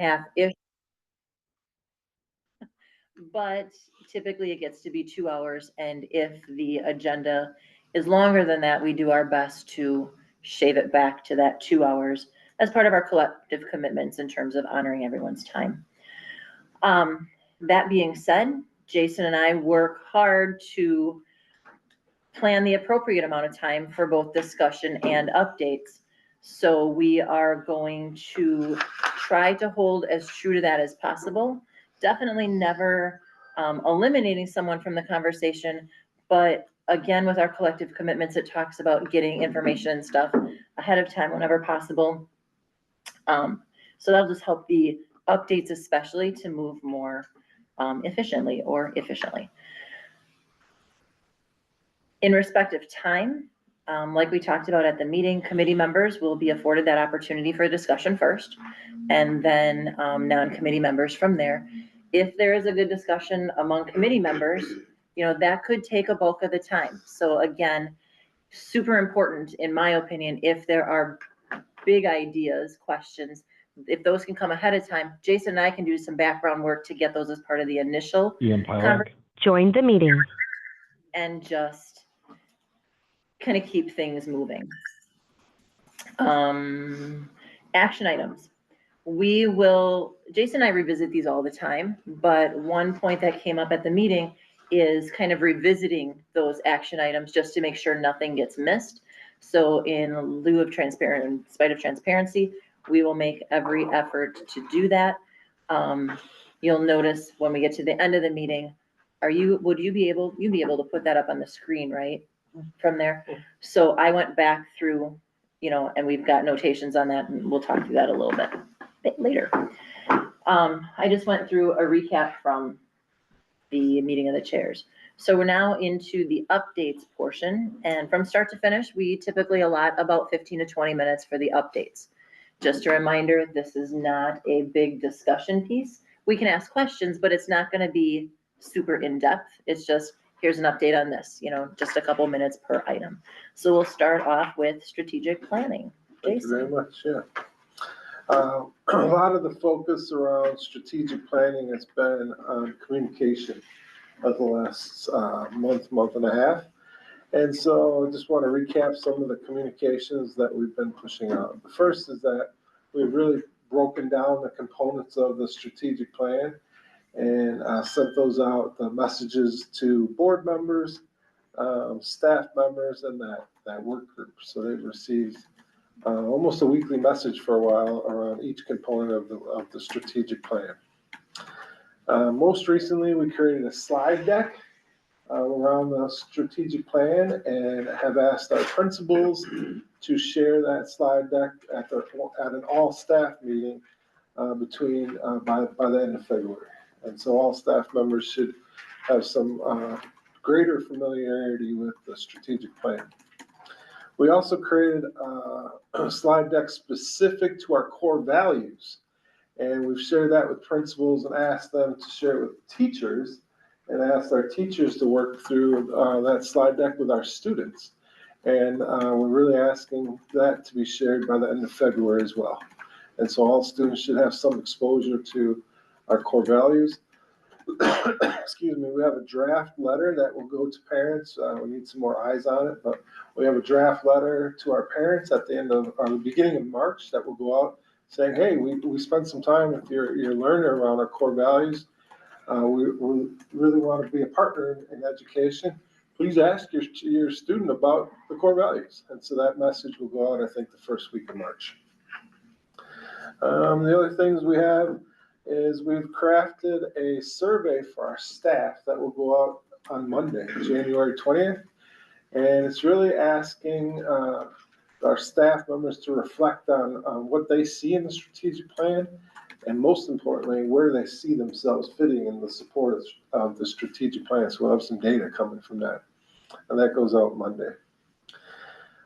half-ish. But typically it gets to be 2 hours, and if the agenda is longer than that, we do our best to shave it back to that 2 hours as part of our collective commitments in terms of honoring everyone's time. That being said, Jason and I work hard to plan the appropriate amount of time for both discussion and updates. So we are going to try to hold as true to that as possible. Definitely never eliminating someone from the conversation, but again, with our collective commitments, it talks about getting information and stuff ahead of time whenever possible. So that'll just help the updates, especially, to move more efficiently. In respect of time, like we talked about at the meeting, committee members will be afforded that opportunity for discussion first, and then non-committee members from there. If there is a good discussion among committee members, that could take a bulk of the time. So again, super important, in my opinion, if there are big ideas, questions, if those can come ahead of time, Jason and I can do some background work to get those as part of the initial conversation. Join the meeting. And just kind of keep things moving. Action items. Jason and I revisit these all the time, but one point that came up at the meeting is kind of revisiting those action items just to make sure nothing gets missed. So in spite of transparency, we will make every effort to do that. You'll notice when we get to the end of the meeting, would you be able to put that up on the screen, right? From there. So I went back through, and we've got notations on that, and we'll talk through that a little bit later. I just went through a recap from the meeting of the chairs. So we're now into the updates portion, and from start to finish, we typically allot about 15 to 20 minutes for the updates. Just a reminder, this is not a big discussion piece. We can ask questions, but it's not going to be super in-depth. It's just, here's an update on this, just a couple minutes per item. So we'll start off with strategic planning. Thank you very much. Yeah. A lot of the focus around strategic planning has been on communication of the last month and a half. And so I just want to recap some of the communications that we've been pushing out. The first is that we've really broken down the components of the strategic plan and sent those out, the messages to board members, staff members, and that work group. So they've received almost a weekly message for a while around each component of the strategic plan. Most recently, we created a slide deck around the strategic plan and have asked our principals to share that slide deck at an all-staff meeting by the end of February. And so all staff members should have some greater familiarity with the strategic plan. We also created a slide deck specific to our core values. And we've shared that with principals and asked them to share it with teachers and asked our teachers to work through that slide deck with our students. And we're really asking that to be shared by the end of February as well. And so all students should have some exposure to our core values. Excuse me, we have a draft letter that will go to parents. We need some more eyes on it, but we have a draft letter to our parents at the beginning of March that will go out saying, hey, we spent some time with your learner around our core values. We really want to be a partner in education. Please ask your student about the core values. And so that message will go out, I think, the first week of March. The other things we have is we've crafted a survey for our staff that will go out on Monday, January 20th. And it's really asking our staff members to reflect on what they see in the strategic plan, and most importantly, where they see themselves fitting in the support of the strategic plan. So we'll have some data coming from that. And that goes out Monday.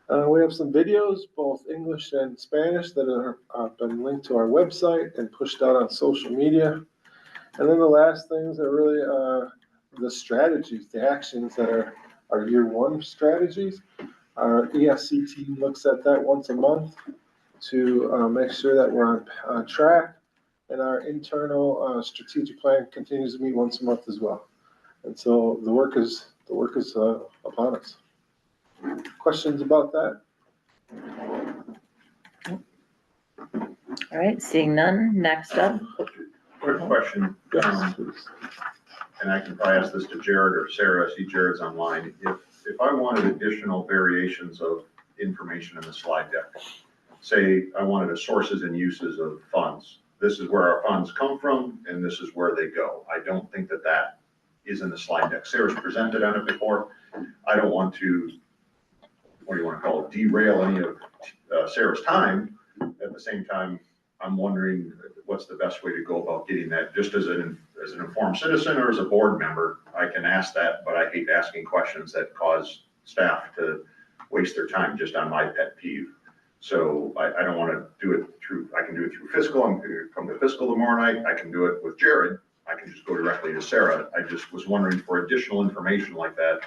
We have some videos, both English and Spanish, that have been linked to our website and pushed out on social media. And then the last things are really the strategies, the actions that are our year one strategies. Our ESC team looks at that once a month to make sure that we're on track. and our internal strategic plan continues to meet once a month as well. And so the work is upon us. Questions about that? All right, seeing none, next up. Quick question, Yes, please. and I can probably ask this to Jared or Sarah, I see Jared's online. If I wanted additional variations of information in the slide deck, say I wanted a sources and uses of funds, this is where our funds come from and this is where they go. I don't think that that is in the slide deck. Sarah's presented on it before. I don't want to, what do you want to call it, derail any of Sarah's time. At the same time, I'm wondering what's the best way to go about getting that, just as an informed citizen or as a board member. I can ask that, but I hate asking questions that cause staff to waste their time just on my pet peeve. So I don't want to do it through, I can do it through fiscal. I'm going to come to fiscal tomorrow night. I can do it with Jared. I can just go directly to Sarah. I just was wondering for additional information like that,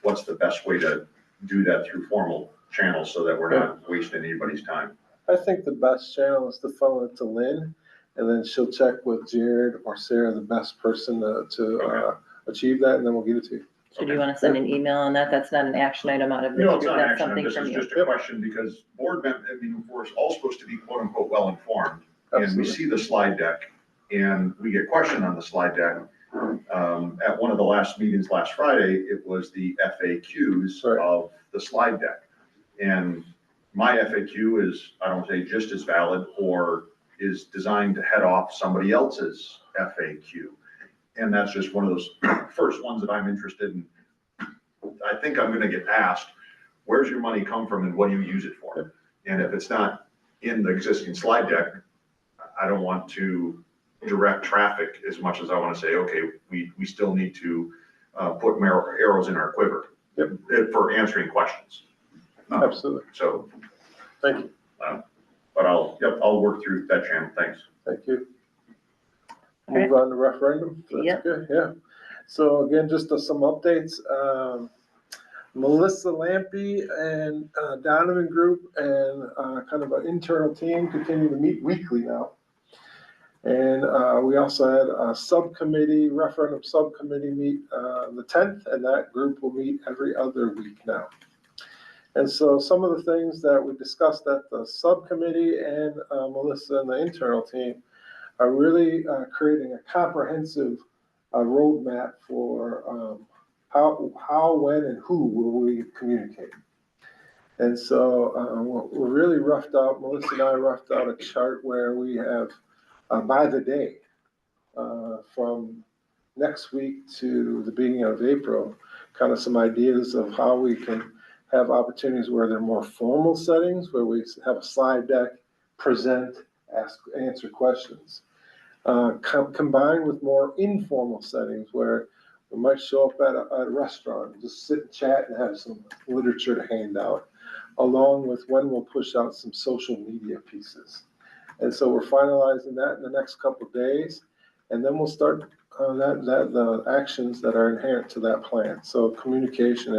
what's the best way to do that through formal channels so that we're not wasting anybody's time? I think the best channel is to funnel it to Lynn, and then she'll check with Jared or Sarah, the best person to achieve that, and then we'll give it to you. So do you want to send an email on that? That's not an action item out of this No, group. it's not That's action. something This from is you. just a question because board members, I mean, we're all supposed to be quote unquote well-informed. And we Absolutely. see the slide deck and we get questioned on the slide deck. At one of the last meetings last Friday, it was the FAQs Right. of the slide deck. And my FAQ is, I don't say just as valid or is designed to head off somebody else's FAQ. And that's just one of those first ones that I'm interested in. I think I'm gonna get asked, where's your money come from and what do you use it for? And if it's not in the existing slide deck, I don't want to direct traffic as much as I wanna say, okay, we still need to put more arrows in our quiver. Yep. For answering questions. Absolutely. So, Thank you. but I'll work through that channel, thanks. Thank you. All right. Move on to referendum. That's Yep. good, yeah. So again, just some updates. Melissa Lampy and Donovan Group and kind of an internal team continue to meet weekly now. And we also had a subcommittee, referendum subcommittee meet the 10th, and that group will meet every other week now. And so some of the things that we discussed at the subcommittee and Melissa and the internal team are really creating a comprehensive roadmap for how, when, and who will we communicate. And so we're really roughed out, Melissa and I roughed out a chart where we have by the day from next week to the beginning of April, kind of some ideas of how we can have opportunities where they're more formal settings, where we have a slide deck, present, answer questions. Combined with more informal settings where we might show up at a restaurant, and just sit and chat and have some literature to hand out, along with when we'll push out some social media pieces. And so we're finalizing that in the next couple of days, and then we'll start the actions that are inherent to that plan. So communication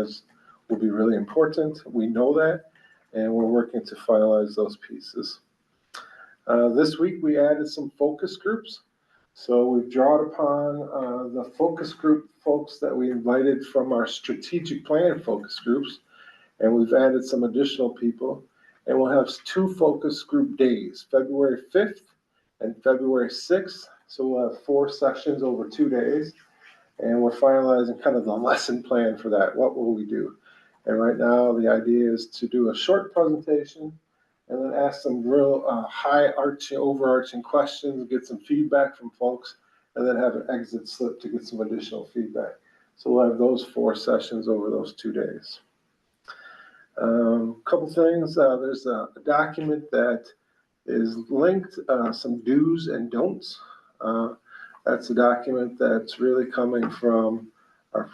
will be really important. We know that, and we're working to finalize those pieces. This week we added some focus groups. So we've drawn upon the focus group folks that we invited from our strategic plan focus groups, and we've added some additional people. And we'll have 2 focus group days, February 5th and February 6th. So we'll have 4 sessions over 2 days. And we're finalizing kind of the lesson plan for that. What will we do? And right now, the idea is to do a short presentation and then ask some real overarching questions, get some feedback from folks, and then have an exit slip to get some additional feedback. So we'll have those 4 sessions over those 2 days. Couple things, there's a document that is linked, some do's and don'ts. That's a document that's really coming from our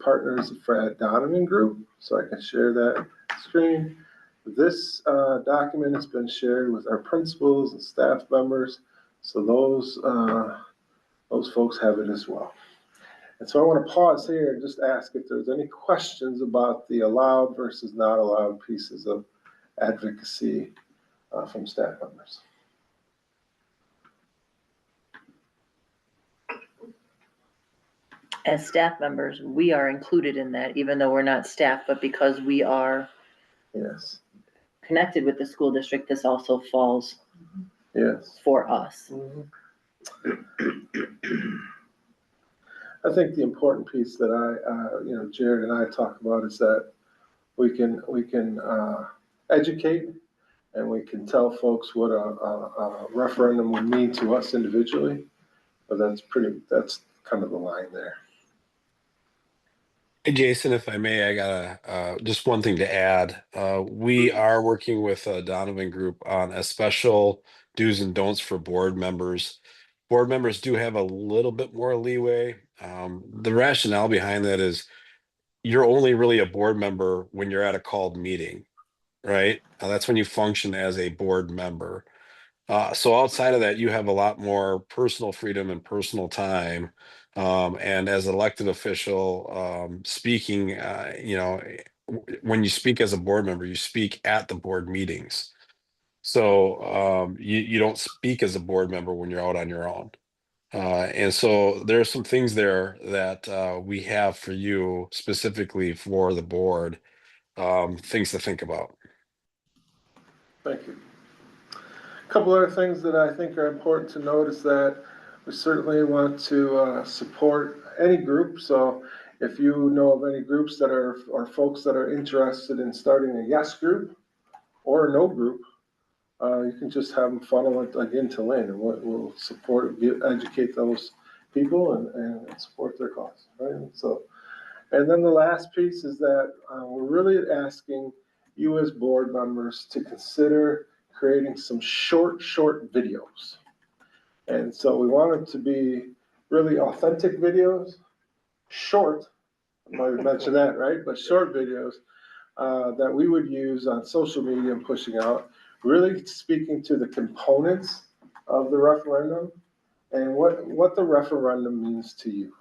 partners at Donovan Group, so I can share that screen. This document has been shared with our principals and staff members, so those folks have it as well. And so I want to pause here and just ask if there's any questions about the allowed versus not allowed pieces of advocacy from staff members. as staff members, we are included in that, even though we're not staff, but because we are Yes, connected with the school district, this also falls yes. for us. I think the important piece that Jared and I talk about is that we can educate and we can tell folks what a referendum would mean to us individually. But that's kind of the line there. Hey, Jason, if I may, I got just one thing to add. We are working with Donovan Group on a special do's and don'ts for board members. Board members do have a little bit more leeway. The rationale behind that is you're only really a board member when you're at a called meeting, right? That's when you function as a board member. So outside of that, you have a lot more personal freedom and personal time. And as an elected official, speaking, when you speak as a board member, you speak at the board meetings. So you don't speak as a board member when you're out on your own. And so there are some things there that we have for you specifically for the board, things to think about. Thank you. A couple other things that I think are important to note is that we certainly want to support any group. So if you know of any groups that are, or folks that are interested in starting a yes group or a no group, you can just have them funnel it again to Lynn, and we'll support, educate those people and support their cause, right? So, and then the last piece is that we're really asking you as board members to consider creating some short videos. And so we want it to be really authentic videos, short, I might mention that, right? But short videos that we would use on social media and pushing out, really speaking to the components of the referendum and what the referendum means to you.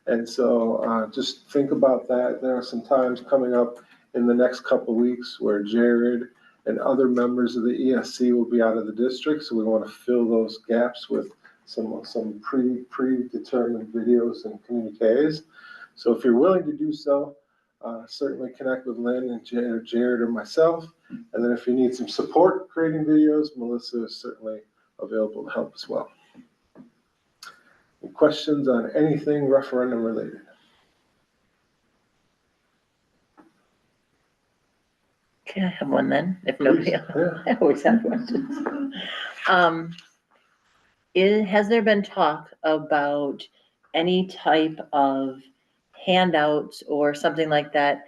And so just think about that. There are some times coming up in the next couple of weeks where Jared and other members of the ESC will be out of the district. So we want to fill those gaps with some predetermined videos and communiques. So if you're willing to do so, certainly connect with Lynn and Jared or myself. And then if you need some support creating videos, Melissa is certainly available to help as well. Any questions on anything referendum related? Can I have one then, if nobody else? Yeah. I always have questions. Has there been talk about any type of handouts or something like that?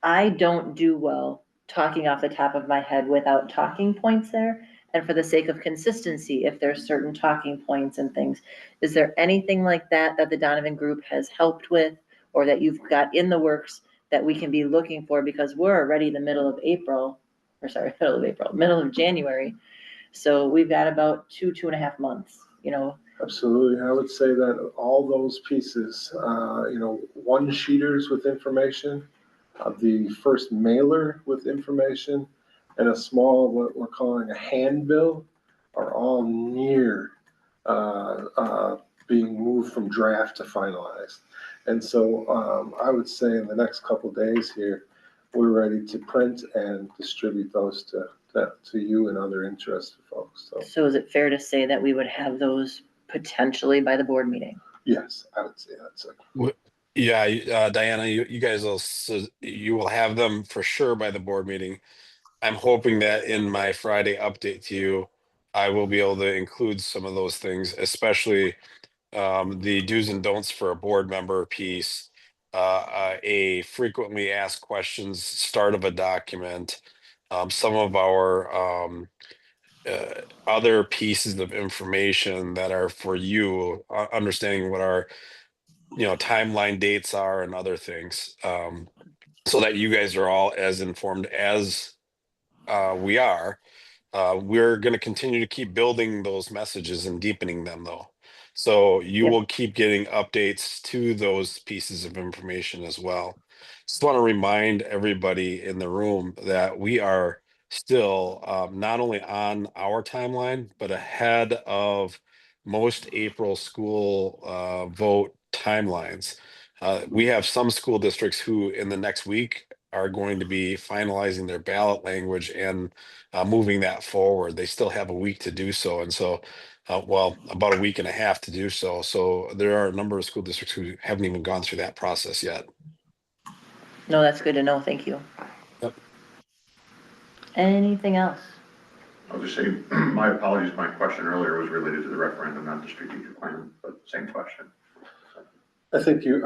I don't do well talking off the top of my head without talking points there. And for the sake of consistency, if there's certain talking points and things, is there anything like that that the Donovan Group has helped with or that you've got in the works that we can be looking for? Because we're already the middle of January. So we've got about 2.5 months, Absolutely. I would say that all those pieces, one-sheeters with information, the first mailer with information, and a small, what we're calling a handbill, are all near being moved from draft to finalized. And so I would say in the next couple of days here, we're ready to print and distribute those to you and other interested folks. So is it fair to say that we would have those potentially by the board meeting? Yes, I would say that's it. Yeah, Diana, you guys you will have them for sure by the board meeting. I'm hoping that in my Friday update to you, I will be able to include some of those things, especially the do's and don'ts for a board member piece, a frequently asked questions start of a document, some of our other pieces of information that are for you, understanding what our timeline dates are and other things, so that you guys are all as informed as we are. We're going to continue to keep building those messages and deepening them, though. So you will keep getting updates to those pieces of information as well. Just want to remind everybody in the room that we are still not only on our timeline, but ahead of most April school vote timelines. We have some school districts who in the next week are going to be finalizing their ballot language and moving that forward. They still have a week to do so. And so, well, about a week and a half to do so. So there are a number of school districts who haven't even gone through that process yet. No, that's good to know. Thank you. Yep. Anything else? I'll just say, my apologies, my question earlier was related to the referendum, not the strategic plan, but same question. I think you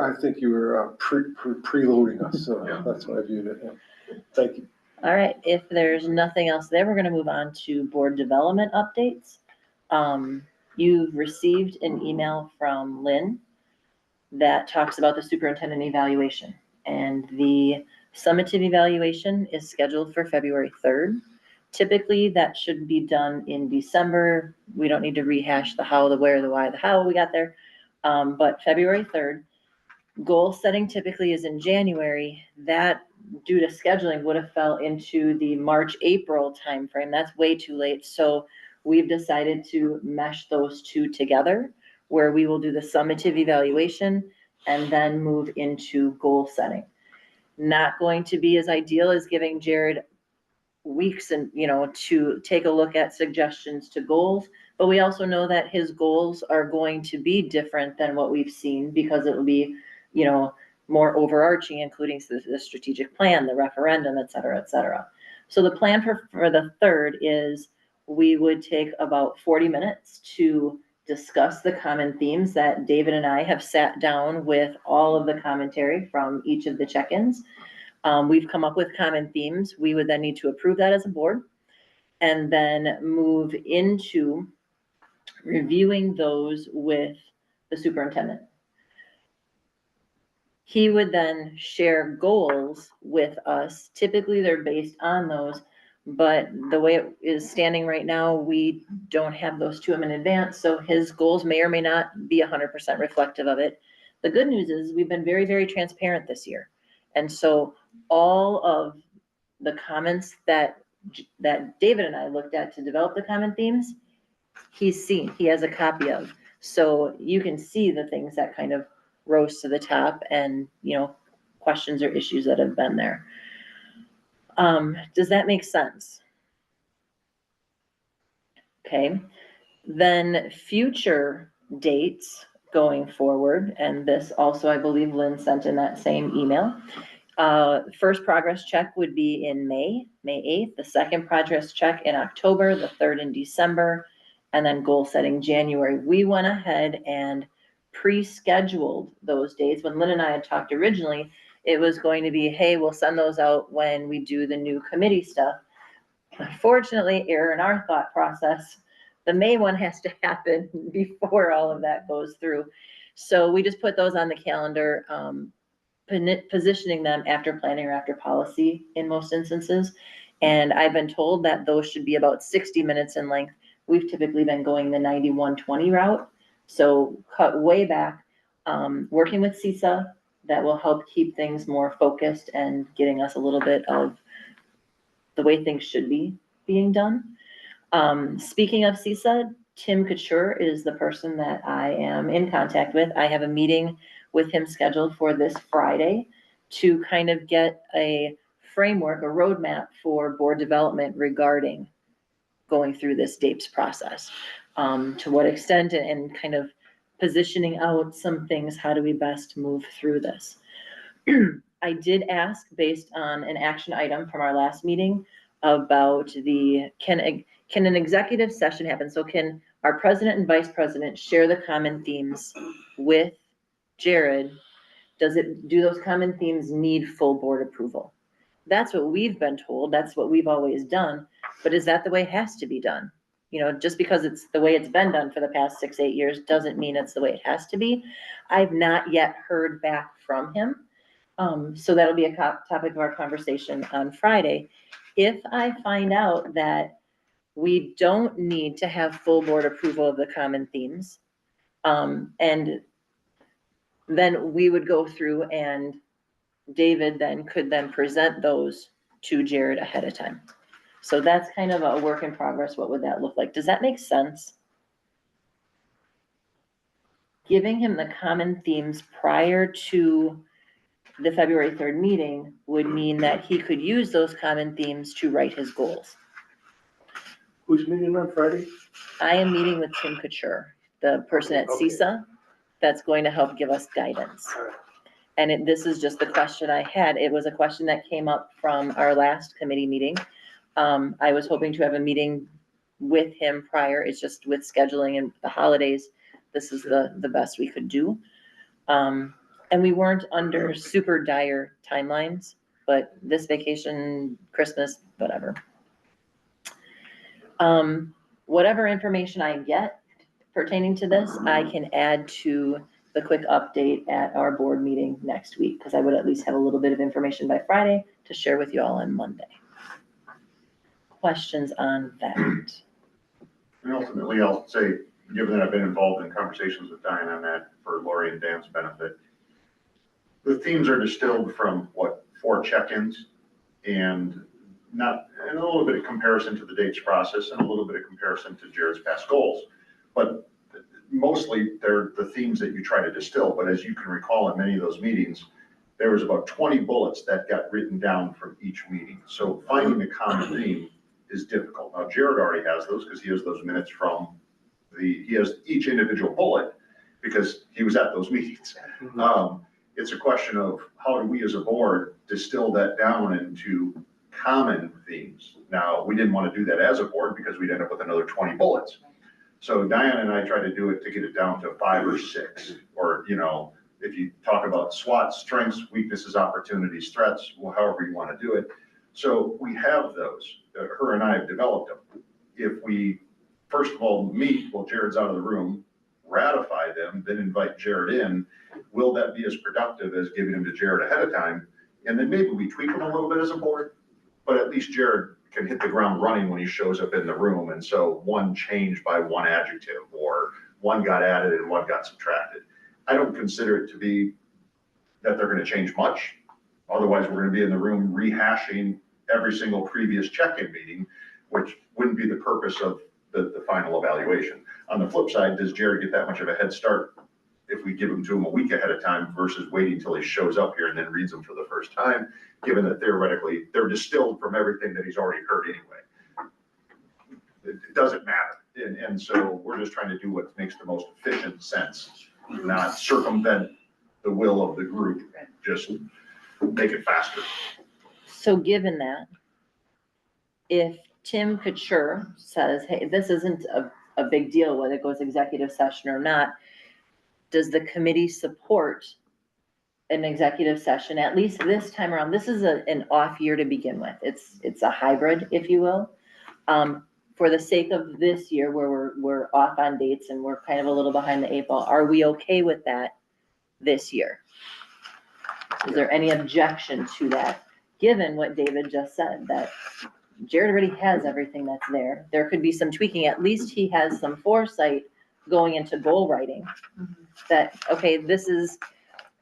were preloading us, so Yeah. that's why I viewed it. Yeah. Thank you. All right, if there's nothing else there, we're gonna move on to board development updates. You've received an email from Lynn that talks about the superintendent evaluation. And the summative evaluation is scheduled for February 3rd. Typically, that should be done in December. We don't need to rehash the how, the where, the why, the how we got there. But February 3rd. Goal setting typically is in January. That, due to scheduling, would have fell into the March, April timeframe. That's way too late. So we've decided to mesh those two together, where we will do the summative evaluation and then move into goal setting. Not going to be as ideal as giving Jared weeks and, to take a look at suggestions to goals. But we also know that his goals are going to be different than what we've seen, because it will be, more overarching, including the strategic plan, the referendum, et cetera, et cetera. So the plan for the 3rd is we would take about 40 minutes to discuss the common themes that David and I have sat down with all of the commentary from each of the check-ins. We've come up with common themes. We would then need to approve that as a board and then move into reviewing those with the superintendent. He would then share goals with us. Typically, they're based on those, but the way it is standing right now, we don't have those to him in advance, so his goals may or may not be 100% reflective of it. The good news is we've been very, very transparent this year. And so all of the comments that David and I looked at to develop the common themes, he's seen, he has a copy of. So you can see the things that kind of rose to the top and, questions or issues that have been there. Does that make sense? Okay, then future dates going forward, and this also, I believe Lynn sent in that same email. First progress check would be in May 8th, the second progress check in October, the 3rd in December, and then goal setting January. We went ahead and pre-scheduled those dates. When Lynn and I had talked originally, it was going to be, hey, we'll send those out when we do the new committee stuff. Unfortunately, error in our thought process, the May one has to happen before all of that goes through. So we just put those on the calendar, positioning them after planning or after policy in most instances. And I've been told that those should be about 60 minutes in length. We've typically been going the 91-20 route. So cut way back, working with CISA, that will help keep things more focused and getting us a little bit of the way things should be being done. Speaking of CISA, Tim Couture is the person that I am in contact with. I have a meeting with him scheduled for this Friday to kind of get a framework, a roadmap for board development regarding going through this DAPES process. To what extent, and kind of positioning out some things, how do we best move through this? I did ask, based on an action item from our last meeting, about can an executive session happen? So can our president and vice president share the common themes with Jared? Do those common themes need full board approval? That's what we've been told. That's what we've always done. But is that the way it has to be done? Just because it's the way it's been done for the past 6-8 years doesn't mean it's the way it has to be. I've not yet heard back from him. So that'll be a topic of our conversation on Friday. If I find out that we don't need to have full board approval of the common themes, and then we would go through, and David could present those to Jared ahead of time. So that's kind of a work in progress. What would that look like? Does that make sense? giving him the common themes prior to the February 3rd meeting would mean that he could use those common themes to write his goals. Who's meeting on Friday? I am meeting with Tim Couture, the person at Okay. CISA, that's going to help give us guidance. All right. And this is just the question I had. It was a question that came up from our last committee meeting. I was hoping to have a meeting with him prior. It's just with scheduling and the holidays, this is the best we could do. And we weren't under super dire timelines, but this vacation, Christmas, whatever. Whatever information I get pertaining to this, I can add to the quick update at our board meeting next week, because I would at least have a little bit of information by Friday to share with you all on Monday. Questions on that? And ultimately, I'll say, given that I've been involved in conversations with Diane on that for Lori and Dan's benefit, the themes are distilled from what, 4 check-ins, and a little bit of comparison to the dates process and a little bit of comparison to Jared's past goals. But mostly they're the themes that you try to distill. But as you can recall in many of those meetings, there was about 20 bullets that got written down from each meeting. So finding a common theme is difficult. Now Jared already has those because he has those minutes from he has each individual bullet because he was at those meetings. It's a question of how do we as a board distill that down into common themes. Now, we didn't want to do that as a board because we'd end up with another 20 bullets. So Diane and I tried to do it to get it down to 5 or 6, or, if you talk about SWOT, strengths, weaknesses, opportunities, threats, however you want to do it. So we have those, her and I have developed them. If we, first of all, meet while Jared's out of the room, ratify them, then invite Jared in, will that be as productive as giving them to Jared ahead of time? And then maybe we tweak them a little bit as a board, but at least Jared can hit the ground running when he shows up in the room. And so one changed by one adjective, or one got added and one got subtracted. I don't consider it to be that they're going to change much. Otherwise, we're going to be in the room rehashing every single previous check-in meeting, which wouldn't be the purpose of the final evaluation. On the flip side, does Jared get that much of a head start if we give them to him a week ahead of time versus waiting until he shows up here and then reads them for the first time, given that theoretically they're distilled from everything that he's already heard anyway? It doesn't matter. And so we're just trying to do what makes the most efficient sense, not circumvent the will of the group, just make it faster. So given that, if Tim Couture says, hey, this isn't a big deal whether it goes executive session or not, does the committee support an executive session, at least this time around? This is an off year to begin with. It's a hybrid, if you will. For the sake of this year where we're off on dates and we're kind of a little behind the 8 ball, are we okay with that this year? Is there any objection to that, given what David just said, that Jared already has everything that's there? There could be some tweaking. At least he has some foresight going into goal writing that, okay, this is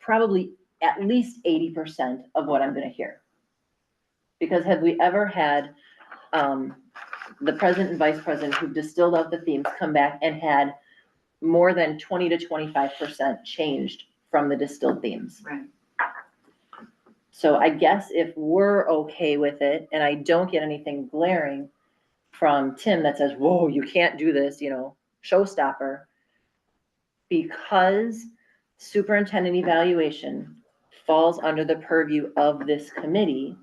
probably at least 80% of what I'm going to hear. Because have we ever had the president and vice president who distilled out the themes come back and had more than 20 to 25% changed from the distilled themes? Right. So I guess if we're okay with it and I don't get anything glaring from Tim that says, whoa, you can't do this, showstopper, because superintendent evaluation falls under the purview of this committee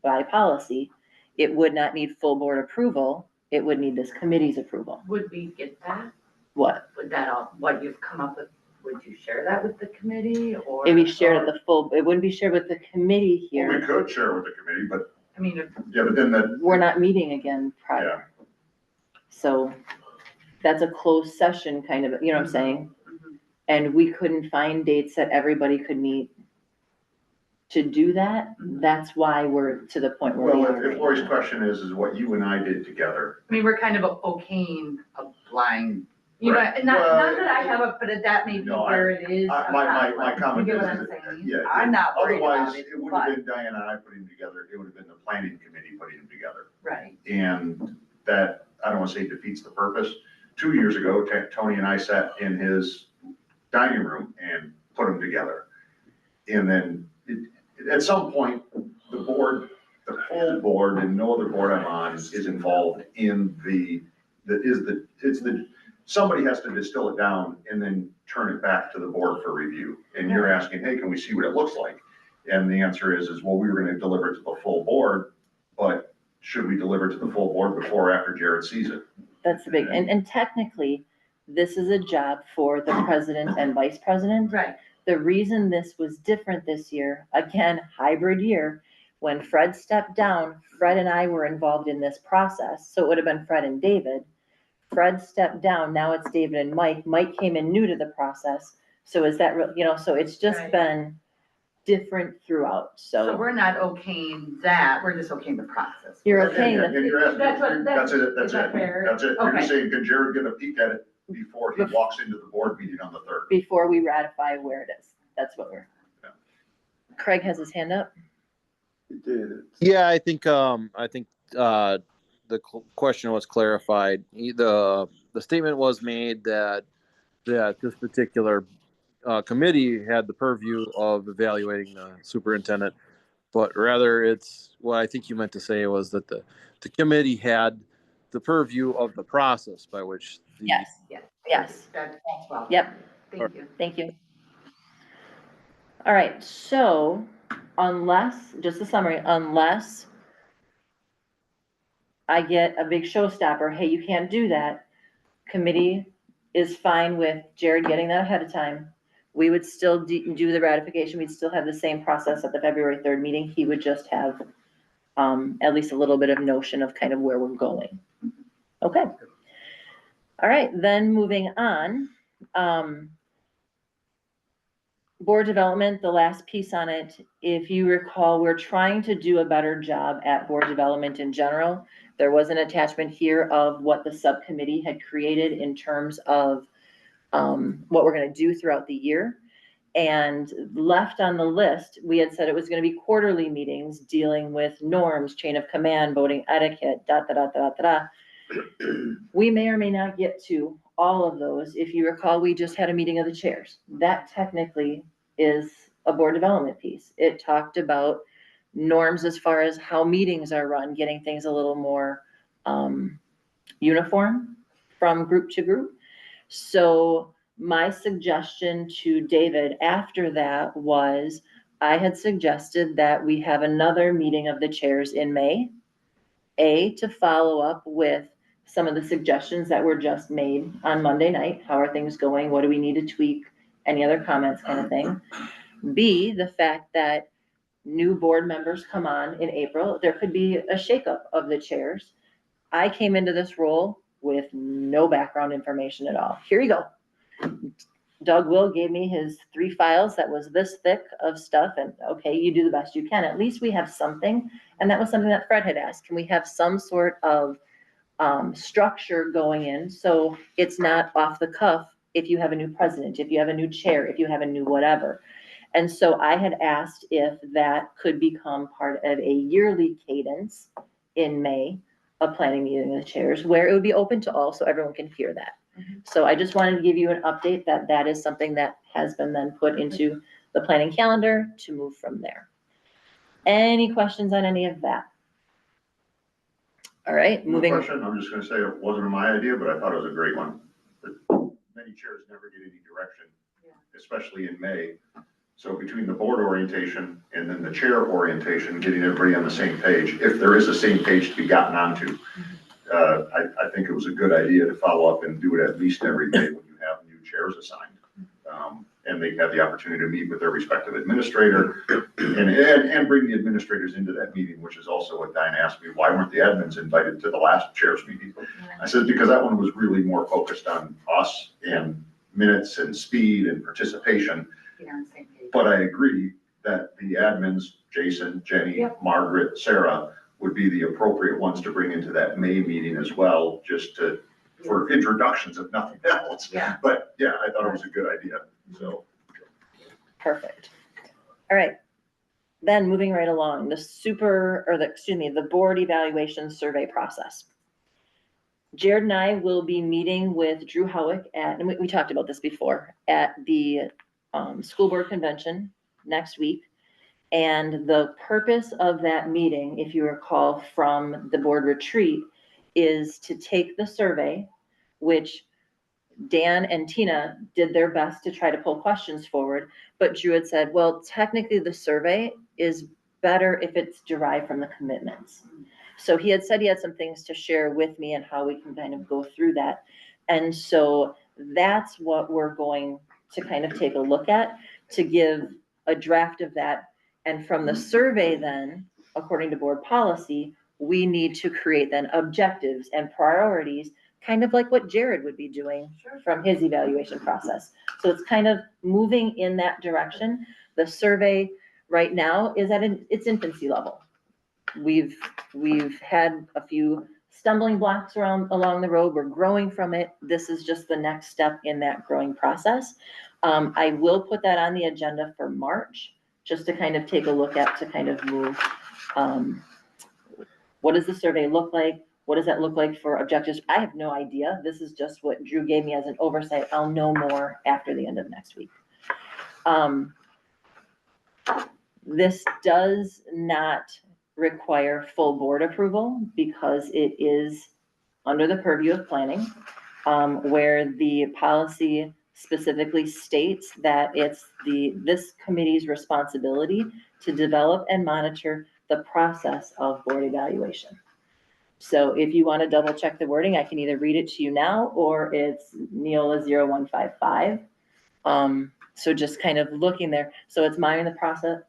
by policy, it would not need full board approval. It would need this committee's approval. Would we get that? What? Would that all, what you've come up with, would you share that with the committee or? It'd be shared at the full, it wouldn't be shared with the committee Well, we here. could share with the committee, but I mean, if yeah, but then that, We're not meeting again prior. So that's a closed session kind of, you know what I'm saying? Mhm. And we couldn't find dates that everybody could meet to do that. That's why we're to the point where we well, are if right Lori's now. question is what you and I did together. I mean, we're kind of okaying a blind, and not that I have a, but that may be No, where it is. My comment You is, get what I'm that, saying? yeah, I'm not worried about otherwise it, it would but, have been Diana and I putting them together. It would have been the planning committee putting them together. right, And that, I don't want to say defeats the purpose. 2 years ago, Tony and I sat in his dining room and put them together. And then at some point, the board, the full board, and no other board I'm on is involved in somebody has to distill it down and then turn it back to the board for review. And you're asking, hey, can we see what it looks like? And the answer is, well, we were gonna deliver it to the full board, but should we deliver it to the full board before or after Jared sees it? That's the big, and technically, this is a job for the president and vice president. Right. The reason this was different this year, again, hybrid year, when Fred stepped down, Fred and I were involved in this process, so it would have been Fred and David. Fred stepped down, now it's David and Mike. Mike came in new to the process, so is that, so it's just Right. been different throughout, So so. we're not okaying that, we're just okaying the process. You're And- okay, and you're asking- That's what- That's it, is that's that it, fair? that's it. You're Okay. just saying, can Jared get a peek at it before he walks into the board meeting on the 3rd? before we ratify where it is, that's what we're. Yeah. Craig has his hand up. You did it. Yeah, I think the question was clarified. The statement was made that this particular committee had the purview of evaluating the superintendent, but rather it's what I think you meant to say was that the committee had the purview of the process by which the Yes, yes, That's well. yep. Thank you. Thank you. All right, so unless, just a summary, unless I get a big showstopper, hey, you can't do that, committee is fine with Jared getting that ahead of time. We would still do the ratification. We'd still have the same process at the February 3rd meeting. He would just have at least a little bit of notion of kind of where we're going. Okay. All right, then moving on. Board development, the last piece on it, if you recall, we're trying to do a better job at board development in general. There was an attachment here of what the subcommittee had created in terms of what we're gonna do throughout the year. And left on the list, we had said it was gonna be quarterly meetings dealing with norms, chain of command, voting etiquette, da, da, da, da, da, da. We may or may not get to all of those. If you recall, we just had a meeting of the chairs. That technically is a board development piece. It talked about norms as far as how meetings are run, getting things a little more uniform from group to group. So my suggestion to David after that was, I had suggested that we have another meeting of the chairs in May. To follow up with some of the suggestions that were just made on Monday night. How are things going? What do we need to tweak? Any other comments kind of thing. B, the fact that new board members come on in April. There could be a shakeup of the chairs. I came into this role with no background information at all. Here you go. Doug Will gave me his 3 files that was this thick of stuff, and okay, you do the best you can. At least we have something. And that was something that Fred had asked. Can we have some sort of structure going in, so it's not off the cuff if you have a new president, if you have a new chair, if you have a new whatever. And so I had asked if that could become part of a yearly cadence in May, a planning meeting of the chairs, where it would be open to all, so everyone can hear that. So I just wanted to give you an update that that is something that has been then put into the planning calendar to move from there. Any questions on any of that? All right, No moving. question, I'm just gonna say it wasn't my idea, but I thought it was a great one. But many chairs never get any direction, especially in May. So between the board orientation and then the chair orientation, getting everybody on the same page, if there is a same page to be gotten onto, I think it was a good idea to follow up and do it at least every May when you have new chairs assigned. And they have the opportunity to meet with their respective administrator and bring the administrators into that meeting, which is also what Diane asked me, why weren't the admins invited to the last chairs meeting? I said, because that one was really more focused on us and minutes and speed and participation. Get on the same page. But I agree that the admins, Jason, Jenny, Yep. Margaret, Sarah, would be the appropriate ones to bring into that May meeting as well, just for introductions if nothing else. Yeah. But yeah, I thought it was a good idea, so. Perfect. All right. Then moving right along, the board evaluation survey process. Jared and I will be meeting with Drew Howick and we talked about this before, at the school board convention next week. And the purpose of that meeting, if you recall from the board retreat, is to take the survey, which Dan and Tina did their best to try to pull questions forward, but Drew had said, well, technically the survey is better if it's derived from the commitments. So he had said he had some things to share with me and how we can kind of go through that. And so that's what we're going to kind of take a look at, to give a draft of that. And from the survey then, according to board policy, we need to create then objectives and priorities, kind of like what Jared would be doing from his evaluation process. So it's kind of moving in that direction. The survey right now is at its infancy level. We've had a few stumbling blocks along the road. We're growing from it. This is just the next step in that growing process. I will put that on the agenda for March, just to kind of take a look at, to kind of move, what does the survey look like? What does that look like for objectives? I have no idea. This is just what Drew gave me as an oversight. I'll know more after the end of next week. This does not require full board approval because it is under the purview of planning, where the policy specifically states that it's this committee's responsibility to develop and monitor the process of board evaluation. So if you want to double check the wording, I can either read it to you now, or it's Neola 0155. So just kind of looking there. So it's monitoring,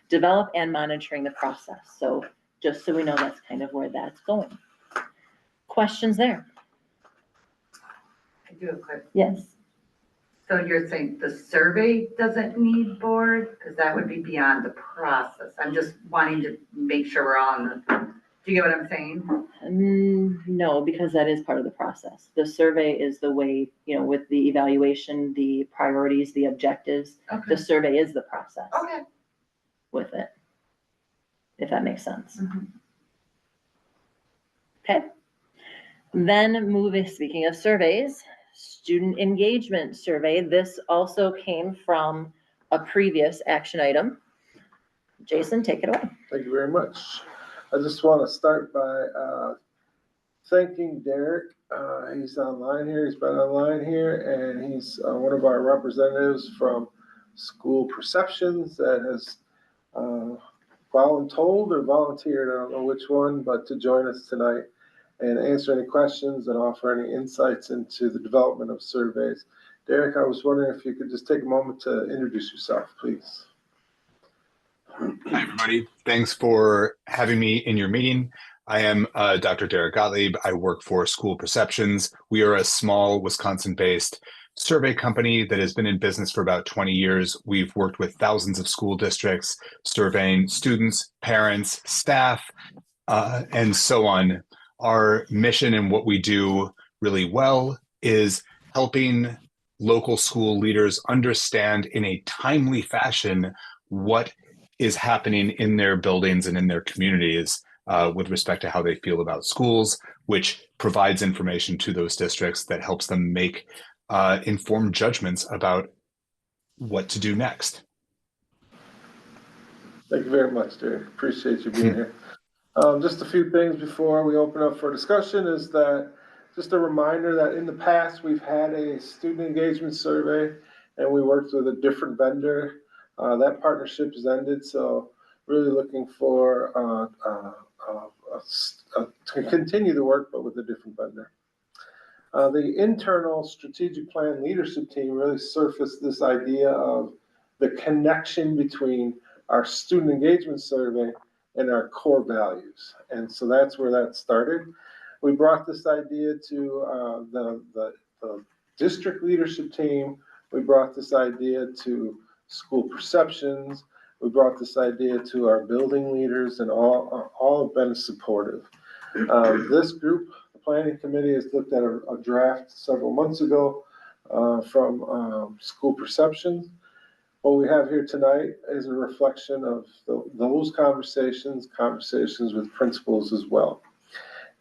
develop and monitoring the process. So just so we know, that's kind of where that's going. Questions there? I do a quick. Yes. So you're saying the survey doesn't need board? Because that would be beyond the process. I'm just wanting to make sure we're on the, do you get what I'm saying? No, because that is part of the process. The survey is the way, with the evaluation, the priorities, the objectives, Okay. the survey is the process Okay. with it, if that makes sense. Mhm. Okay. Then speaking of surveys, student engagement survey. This also came from a previous action item. Jason, take it away. Thank you very much. I just want to start by thanking Derek. He's online here. He's been online here, and he's one of our representatives from School Perceptions that has voluntold or volunteered, I don't know which one, but to join us tonight and answer any questions and offer any insights into the development of surveys. Derek, I was wondering if you could just take a moment to introduce yourself, please. Hi, everybody. Thanks for having me in your meeting. I am Dr. Derek Gottlieb. I work for School Perceptions. We are a small Wisconsin-based survey company that has been in business for about 20 years. We've worked with thousands of school districts, surveying students, parents, staff, and so on. Our mission and what we do really well is helping local school leaders understand in a timely fashion what is happening in their buildings and in their communities with respect to how they feel about schools, which provides information to those districts that helps them make informed judgments about what to do next. Thank you very much, Derek. Appreciate you being here. Just a few things before we open up for discussion is that just a reminder that in the past we've had a student engagement survey and we worked with a different vendor. That partnership has ended, so really looking for to continue the work, but with a different vendor. The internal strategic plan leadership team really surfaced this idea of the connection between our student engagement survey and our core values. And so that's where that started. We brought this idea to the district leadership team. We brought this idea to School Perceptions. We brought this idea to our building leaders, and all have been supportive. This group, the planning committee, has looked at a draft several months ago from School Perceptions. What we have here tonight is a reflection of those conversations with principals as well.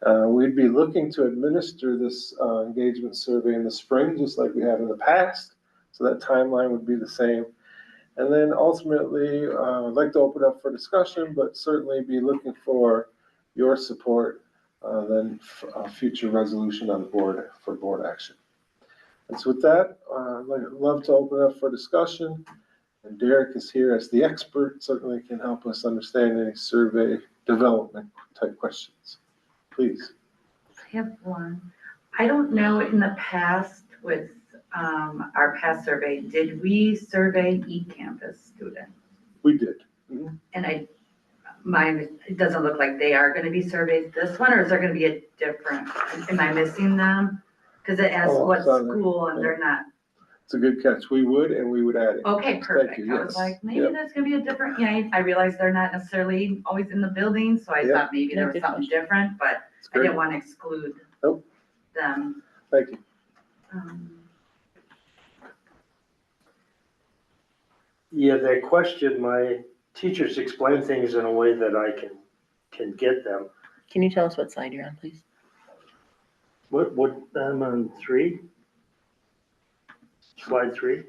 We'd be looking to administer this engagement survey in the spring, just like we have in the past. So that timeline would be the same. And then ultimately, I'd like to open up for discussion, but certainly be looking for your support, then a future resolution on the board for board action. And so with that, I'd love to open up for discussion. And Derek is here as the expert, certainly can help us understand any survey development type questions. Please. I have one. I don't know, in the past with our past survey, did we survey eCampus students? We did. And mine, it doesn't look like they are gonna be surveyed this one, or is there gonna be a different, am I missing them? Cause it asks Oh, what it's on there. school and they're not. It's a good catch. We would, and we would add it. Okay, perfect. you, I was yes. like, maybe Yep. there's gonna be a different, I realize they're not necessarily always in the building, so I Yep. thought maybe Yeah, there was good something question. different, but It's I great. didn't wanna exclude Nope. them. Thank you. Yeah, that question, my teachers explain things in a way that I can get them. Can you tell us what slide you're on, please? What, I'm on 3? Slide 3?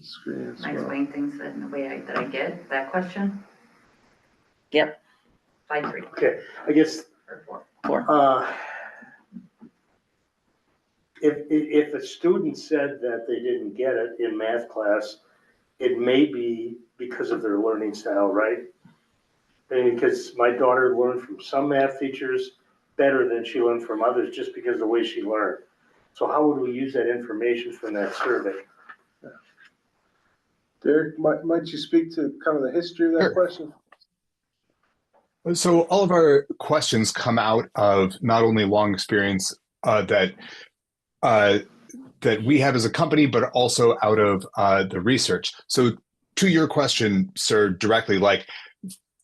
Screen as I well. explain things in the way that I get that question. Yep. Slide 3 Okay, I guess, or 4. if a student said that they didn't get it in math class, it may be because of their learning style, right? I mean, because my daughter learned from some math teachers better than she learned from others just because of the way she learned. So how would we use that information from that survey? Derek, might you speak to kind of the history of that Sure. question? So all of our questions come out of not only long experience that we have as a company, but also out of the research. So to your question, sir, directly, like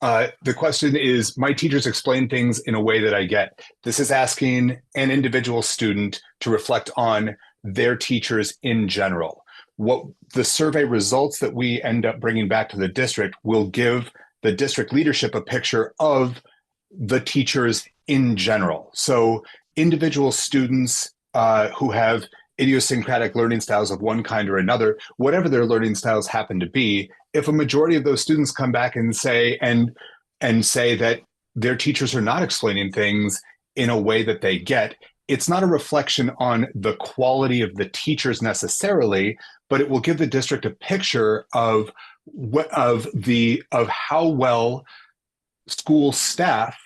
the question is, my teachers explain things in a way that I get. This is asking an individual student to reflect on their teachers in general. What the survey results that we end up bringing back to the district will give the district leadership a picture of the teachers in general. So individual students who have idiosyncratic learning styles of one kind or another, whatever their learning styles happen to be, if a majority of those students come back and say that their teachers are not explaining things in a way that they get, it's not a reflection on the quality of the teachers necessarily, but it will give the district a picture of how well school staff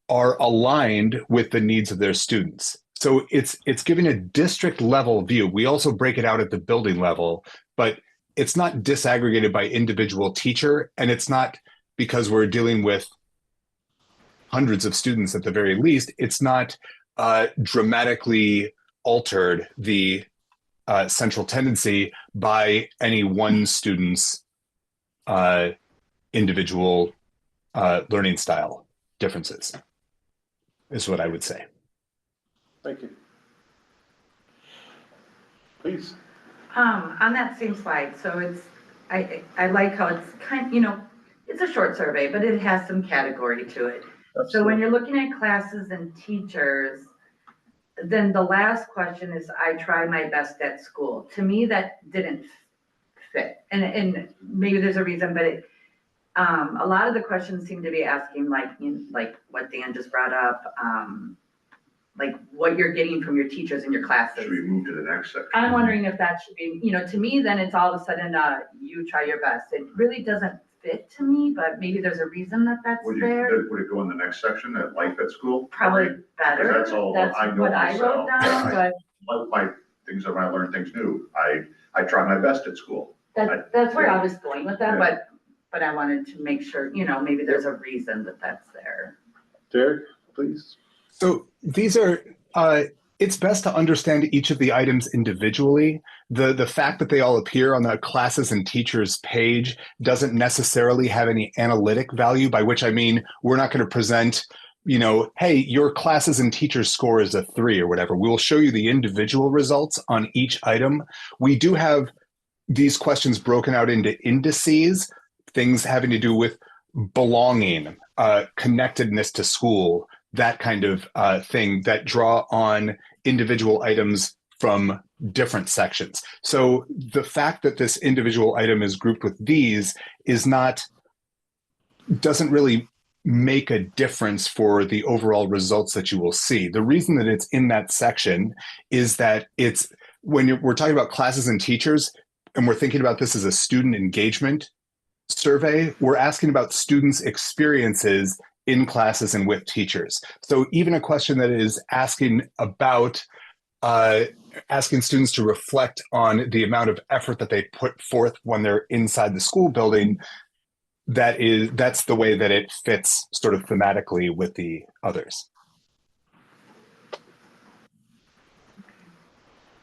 are aligned with the needs of their students. So it's giving a district level view. We also break it out at the building level, but it's not disaggregated by individual teacher, and it's not because we're dealing with hundreds of students at the very least. It's not dramatically altered the central tendency by any one student's individual learning style differences, is what I would say. Thank you. Please. On that same slide, so it's, I like how it's kind, it's a short survey, but it has some category to it. So when you're looking at classes and teachers, then the last question is, I try my best at school. To me, that didn't fit. And maybe there's a reason, but a lot of the questions seem to be asking like what Dan just brought up, like what you're getting from your teachers in your classes. Should we move to the next section? I'm wondering if that should be, to me, then it's all of a sudden, you try your best. It really doesn't fit to me, but maybe there's a reason that that's Would there. would it go in the next section, that life at school? Probably better. That's all I know what I wrote myself. down, but My things that when I learn things new, I try my best at school. that's where I was going with that, Yeah. but I wanted to make sure, maybe there's a reason that that's there. Derek, please. So these are, it's best to understand each of the items individually. The fact that they all appear on the classes and teachers page doesn't necessarily have any analytic value, by which I mean, we're not going to present, hey, your classes and teachers score is a 3 or whatever. We will show you the individual results on each item. We do have these questions broken out into indices, things having to do with belonging, connectedness to school, that kind of thing that draw on individual items from different sections. So the fact that this individual item is grouped with these doesn't really make a difference for the overall results that you will see. The reason that it's in that section is that it's we're talking about classes and teachers, and we're thinking about this as a student engagement survey, we're asking about students' experiences in classes and with teachers. So even a question that is asking about asking students to reflect on the amount of effort that they put forth when they're inside the school building, that's the way that it fits sort of thematically with the others.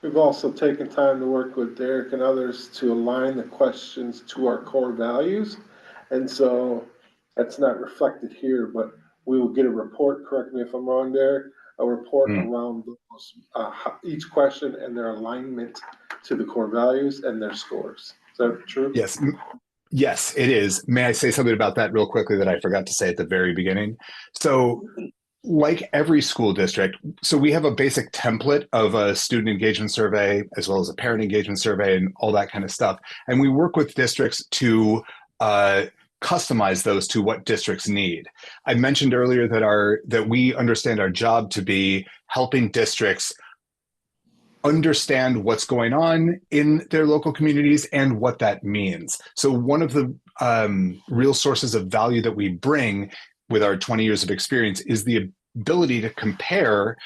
We've also taken time to work with Derek and others to align the questions to our core values. And so that's not reflected here, but we will get a report, correct me if I'm wrong, Derek, a report around those, each question and their alignment to the core values and their scores. Is that true? Yes. Yes, it is. May I say something about that real quickly that I forgot to say at the very beginning? So like every school district, so we have a basic template of a student engagement survey as well as a parent engagement survey and all that kind of stuff. And we work with districts to customize those to what districts need. I mentioned earlier that we understand our job to be helping districts understand what's going on in their local communities and what that means. So one of the real sources of value that we bring with our 20 years of experience is the ability to compare,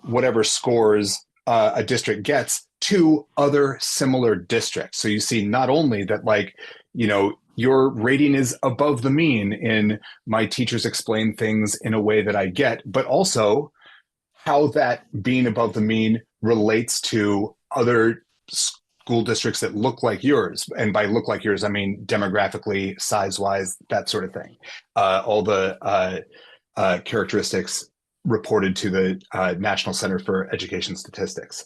whatever scores a district gets to other similar districts. So you see not only that, your rating is above the mean in my teachers explain things in a way that I get, but also how that being above the mean relates to other school districts that look like yours. And by look like yours, I mean demographically, size-wise, that sort of thing. All the characteristics reported to the National Center for Education Statistics.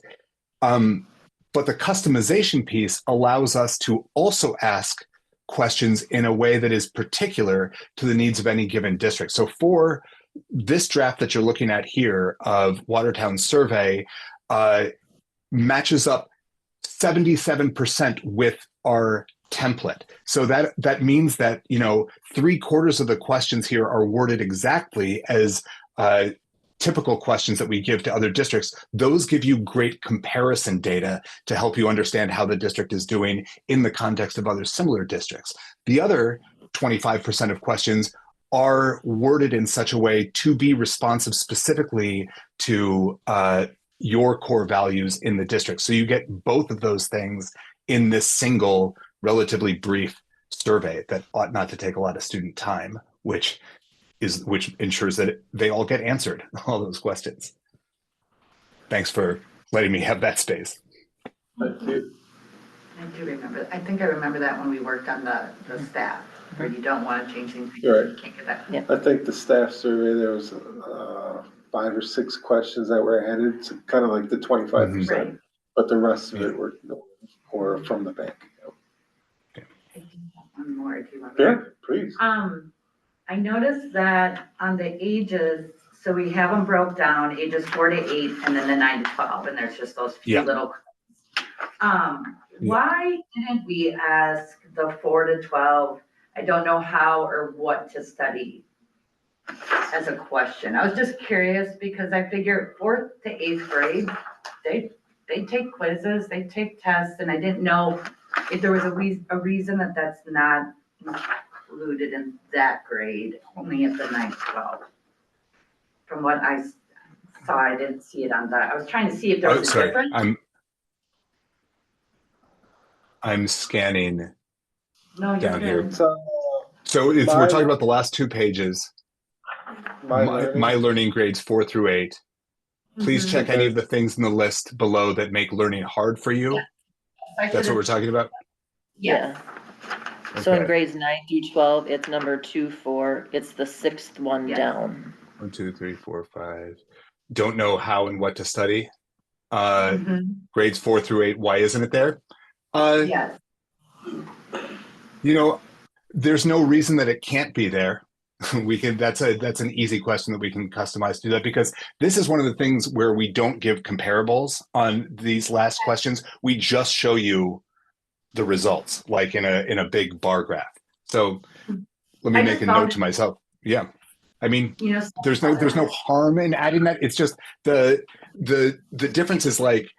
But the customization piece allows us to also ask questions in a way that is particular to the needs of any given district. So for this draft that you're looking at here of Watertown survey matches up 77% with our template. So that means that 3/4 of the questions here are worded exactly as typical questions that we give to other districts. Those give you great comparison data to help you understand how the district is doing in the context of other similar districts. The other 25% of questions are worded in such a way to be responsive specifically to your core values in the district. So you get both of those things in this single, relatively brief survey that ought not to take a lot of student time, which ensures that they all get answered, all those questions. Thanks for letting me have that space. Thank you. I do remember, I think I remember that when we worked on the staff, where you don't want to change things because Right. you can't get that. Yeah. I think the staff survey, there was 5 or 6 questions that were added to kind of like the 25%, Right. but the rest of it were from the bank. One more if you want. Yeah, please. I noticed that on the ages, so we have them broke down, ages 4 to 8, and then the 9 to 12, and there's just those few Yeah. little. Why didn't we ask the 4 to 12? I don't know how or what to study as a question. I was just curious because I figure 4th to 8th grade, they take quizzes, they take tests, and I didn't know if there was a reason that that's not included in that grade, only at the 9 to 12. From what I saw, I didn't see it on that. I was trying to see if there was a difference. I'm scanning No, you're down here. good. So if we're talking about the last 2 pages, my learning grades 4 through 8. Please Mhm. check any of the things in the list below that make learning hard for you. Yeah. That's what we're talking about? Yes. So in Okay. grades 9 through 12, it's number 2, 4. It's the 6th one Yes. down. 1, 2, 3, 4, 5. Don't know how and what to study. Mhm. Grades 4 through 8. Why isn't it there? Yes. There's no reason that it can't be there. We can, that's an easy question that we can customize to do that, because this is one of the things where we don't give comparables on these last questions. We just show you the results, like in a big bar graph. So let me I make just a found note it- to myself. Yeah. I mean, You know. there's no harm in adding that. It's just the difference is like,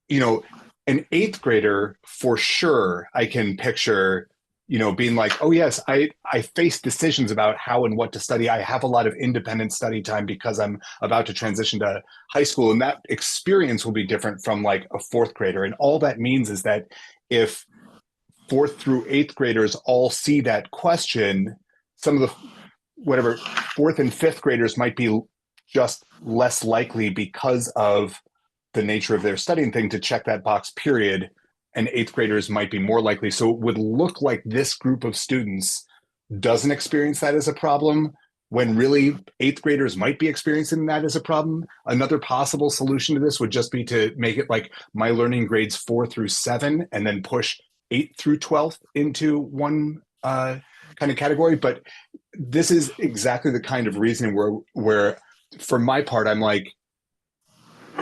you know, an 8th grader for sure I can picture, you know, being like, oh yes, I face decisions about how and what to study. I have a lot of independent study time because I'm about to transition to high school, and that experience will be different from like a 4th grader. And all that means is that if 4th through 8th graders all see that question, some of the whatever 4th and 5th graders might be just less likely because of the nature of their studying thing to check that box, period. And 8th graders might be more likely. So it would look like this group of students doesn't experience that as a problem, when really 8th graders might be experiencing that as a problem. Another possible solution to this would just be to make it like my learning grades 4 through 7, and then push 8 through 12 into one kind of category. But this is exactly the kind of reasoning where for my part, I'm like,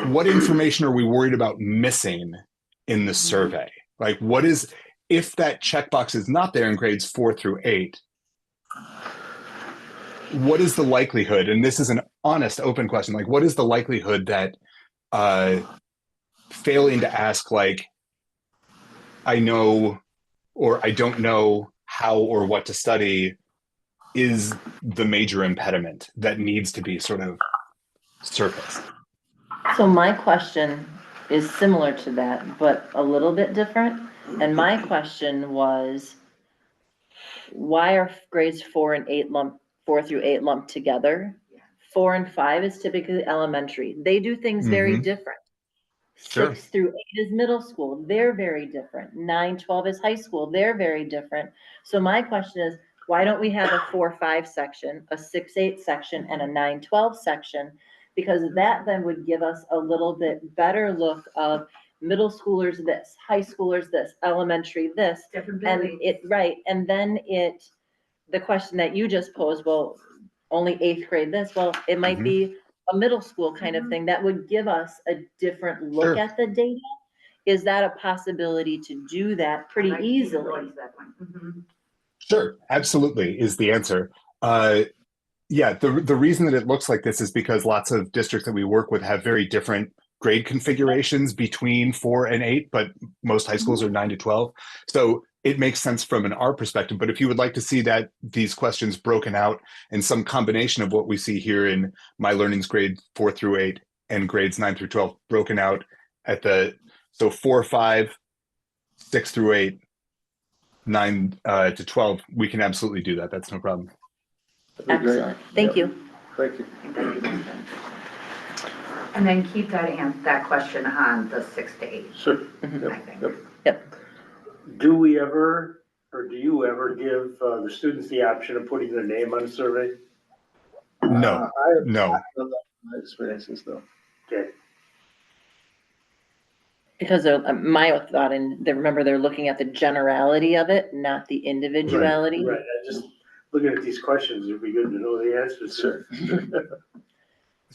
what information are we worried about missing in the survey? Like, what is, if that checkbox is not there in grades 4 through 8, what is the likelihood? And this is an honest, open question. Like, what is the likelihood that failing to ask, like, I know or I don't know how or what to study is the major impediment that needs to be sort of surfaced? So my question is similar to that, but a little bit different. And my question was, why are grades 4 through 8 lumped together? 4 and 5 is typically elementary. They do things very different. Sure. 6 through 8 is middle school. They're very different. 9, 12 is high school. They're very different. So my question is, why don't we have a 4-5 section, a 6-8 section, and a 9-12 section? Because that then would give us a little bit better look of middle schoolers this, high schoolers this, elementary this. Different And buildings. right, and then the question that you just posed, well, only 8th grade this, well, it might be a middle school kind of thing. That would give us a different look Sure. at the data. Is that a possibility to do that pretty I'd like to see them easily? going to that point. Mhm. Sure, absolutely is the answer. Yeah, the reason that it looks like this is because lots of districts that we work with have very different grade configurations between 4 and 8, but most high schools are 9 to 12. So it makes sense from our perspective. But if you would like to see that these questions broken out in some combination of what we see here in My Learning's grade 4 through 8 and grades 9 through 12 broken out at so 4, 5, 6 through 8, 9 to 12, we can absolutely do that. That's no problem. That'd be great. Excellent. Thank you. Thank you. And then keep that question on the 6 to 8, Sure. Mhm. I think. Yep. Do we ever, or do you ever give the students the option of putting their name on a survey? No, I have no. not done that in my experiences though. Okay, Because my thought, and remember, they're looking at the generality of it, not the individuality. right, I just, looking at these questions, it'd be good to know the answers. Sure.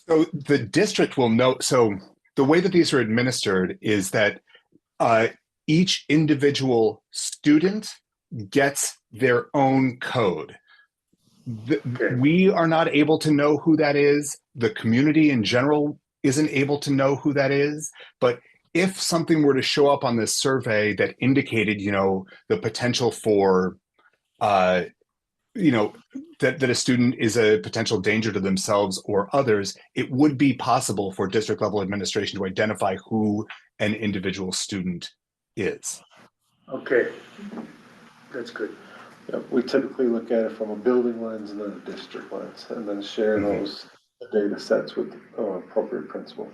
So the district will know. So the way that these are administered is that each individual student gets their own code. Okay. We are not able to know who that is. The community in general isn't able to know who that is. But if something were to show up on this survey that indicated, you know, the potential for, you know, that a student is a potential danger to themselves or others, it would be possible for district level administration to identify who an individual student is. Okay, that's good. Yeah, we typically look at it from a building lens and then a district lens, and then share those data sets with appropriate principal.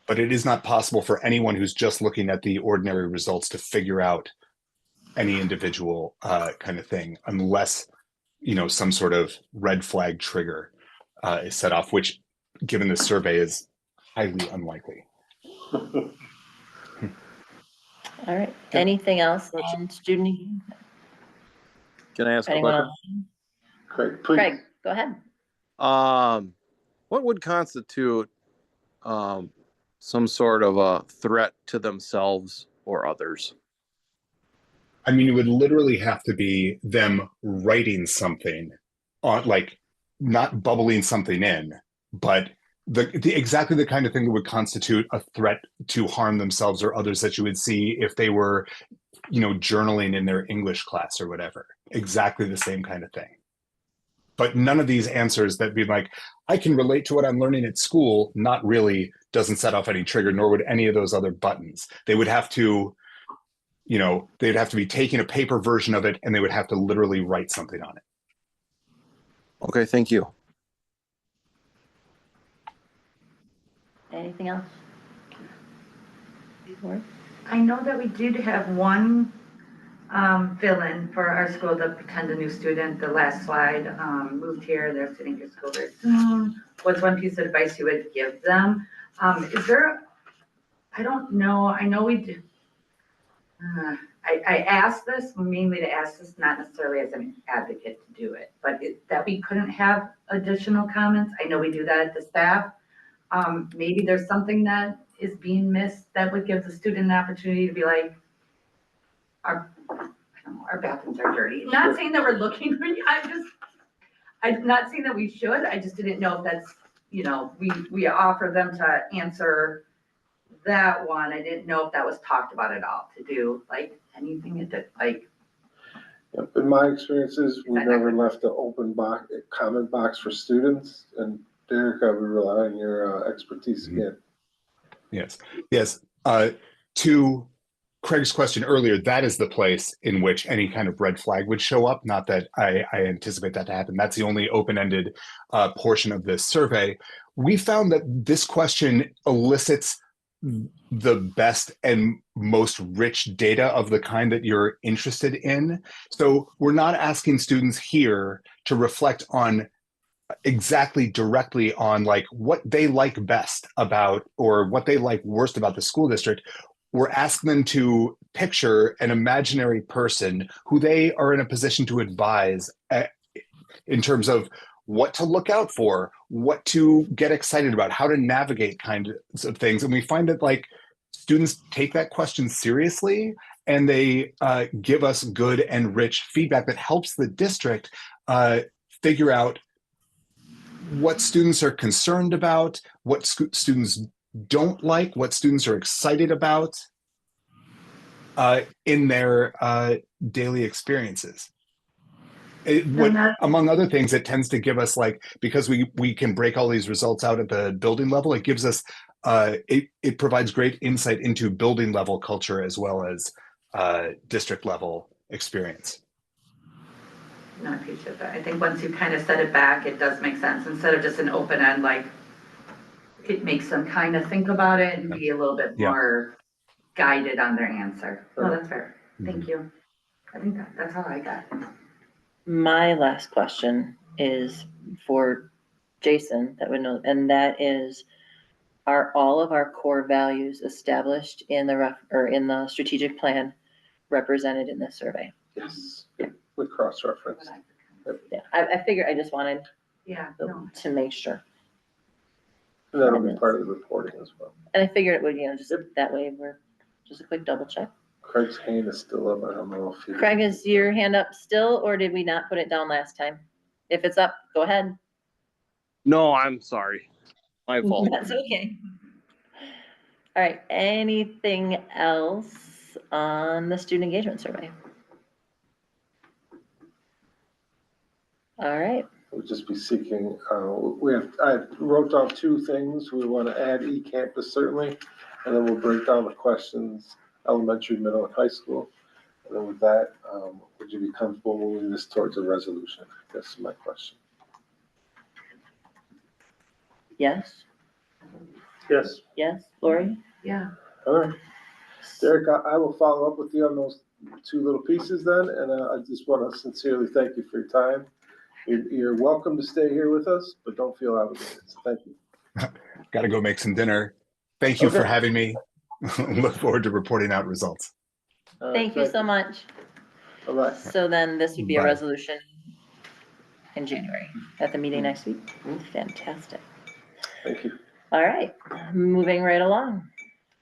But it is not possible for anyone who's just looking at the ordinary results to figure out any individual kind of thing, unless, you know, some sort of red flag trigger is set off, which, given this survey, is highly unlikely. All right. Anything else on student? Can I ask a Anyone question? else? Please. Craig, go ahead. What would constitute some sort of a threat to themselves or others? I mean, it would literally have to be them writing something on, like, not bubbling something in, but the exactly the kind of thing that would constitute a threat to harm themselves or others that you would see if they were, journaling in their English class or whatever. Exactly the same kind of thing. But none of these answers that be like, I can relate to what I'm learning at school, not really, doesn't set off any trigger, nor would any of those other buttons. They would have to, they'd have to be taking a paper version of it and they would have to literally write something on it. Okay, thank you. Anything else? Lori? I know that we did have one fill-in for our school to pretend a new student. The last slide, moved here, they're sitting at school very soon. What's one piece of advice you would give them? Is there, I don't know, I know we do. I asked this mainly to ask this, not necessarily as an advocate to do it, but that we couldn't have additional comments. I know we do that at the staff. Maybe there's something that is being missed that would give the student an opportunity to be like, our bathrooms are dirty. Not saying that we're looking for you. I'm not saying that we should. I just didn't know if that's, we offer them to answer that one. I didn't know if that was talked about at all, to do like anything In my experiences, we never left an open comment box for students. And Derek, I would rely on your expertise again. Yes. To Craig's question earlier, that is the place in which any kind of red flag would show up. Not that I anticipate that to happen. That's the only open-ended portion of this survey. We found that this question elicits the best and most rich data of the kind that you're interested in. So we're not asking students here to reflect on exactly directly on like what they like best about or what they like worst about the school district. We're asking them to picture an imaginary person who they are in a position to advise in terms of what to look out for, what to get excited about, how to navigate kinds of things. And we find that like students take that question seriously and they give us good and rich feedback that helps the district figure out what students are concerned about, what students don't like, what students are excited about in their daily experiences. Among other things, it tends to give us like, because we can break all these results out at the building level, it gives us, it provides great insight into building level culture as well as district level experience. No, I appreciate that. I think once you kind of set it back, it does make sense. Instead of just an open end, like it makes them kind of think about it and be a little bit more guided on their answer. Oh, that's fair. Thank you. I think that's all I got. My last question is for Jason that would know, and that is, are all of our core values established in the strategic plan represented in this survey? Yes, with cross-reference. Yeah, I figured, I just wanted to make sure. And that'll be part of the reporting as well. And I figured it would, just that way we're just a quick double check. Craig's hand is still up. I don't know if you. Craig, is your hand up still, or did we not put it down last time? If it's up, go ahead. No, I'm sorry. My fault. That's okay. All right, anything else on the student engagement survey? All right. We'll just be seeking, I wrote down two things. We want to add eCampus certainly, and then we'll break down the questions, elementary, middle, and high school. And then with that, would you be comfortable moving this towards a resolution? That's my question. Yes? Yes. Yes, Lori? Yeah. All right. Derek, I will follow up with you on those two little pieces then, and I just want to sincerely thank you for your time. You're welcome to stay here with us, but don't feel obligated. So thank you. Got to go make some dinner. Thank you for having me. Look forward to reporting out results. Thank you so much. All right. So then this would be a Bye. resolution. in January at the meeting next week. Fantastic. Thank you. All right, moving right along.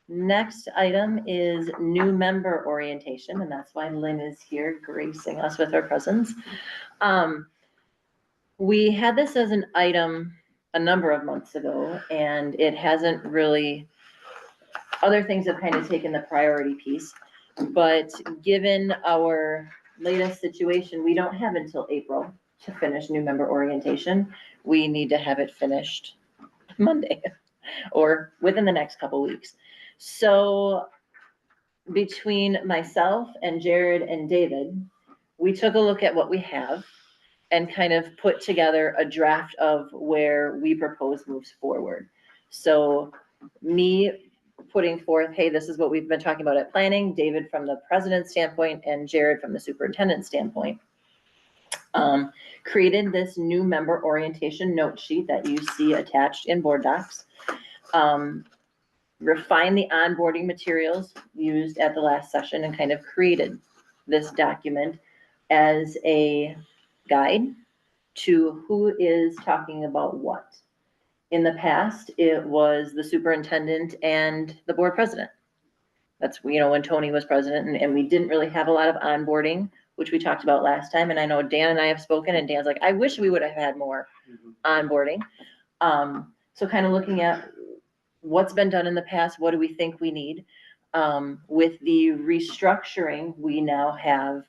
Next item is new member orientation, and that's why Lynn is here gracing us with her presence. We had this as an item a number of months ago, and it hasn't really, other things have kind of taken the priority piece. But given our latest situation, we don't have until April to finish new member orientation. We need to have it finished Monday or within the next couple weeks. So between myself and Jared and David, we took a look at what we have and kind of put together a draft of where we propose moves forward. So me putting forth, hey, this is what we've been talking about at planning, David from the president's standpoint and Jared from the superintendent's standpoint. Created this new member orientation note sheet that you see attached in board docs. Refined the onboarding materials used at the last session and kind of created this document as a guide to who is talking about what. In the past, it was the superintendent and the board president. That's, when Tony was president, and we didn't really have a lot of onboarding, which we talked about last time. And I know Dan and I have spoken, and Dan's like, I wish we would have had more onboarding. So kind of looking at what's been done in the past, what do we think we need? With the restructuring, we now have,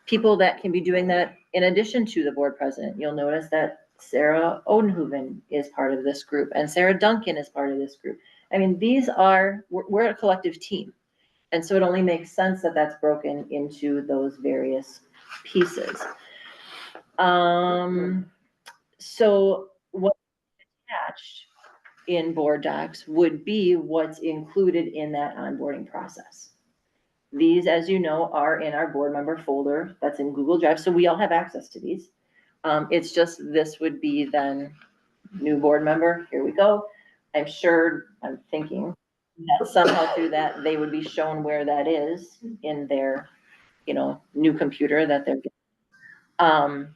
people that can be doing that in addition to the board president. You'll notice that Sarah Odenhoven is part of this group and Sarah Duncan is part of this group. I mean, we're a collective team. And so it only makes sense that that's broken into those various pieces. So what's attached in board docs would be what's included in that onboarding process. These, as you know, are in our board member folder that's in Google Drive. So we all have access to these. It's just, this would be then new board member, here we go. I'm thinking that somehow through that, they would be shown where that is in their, new computer that they're getting.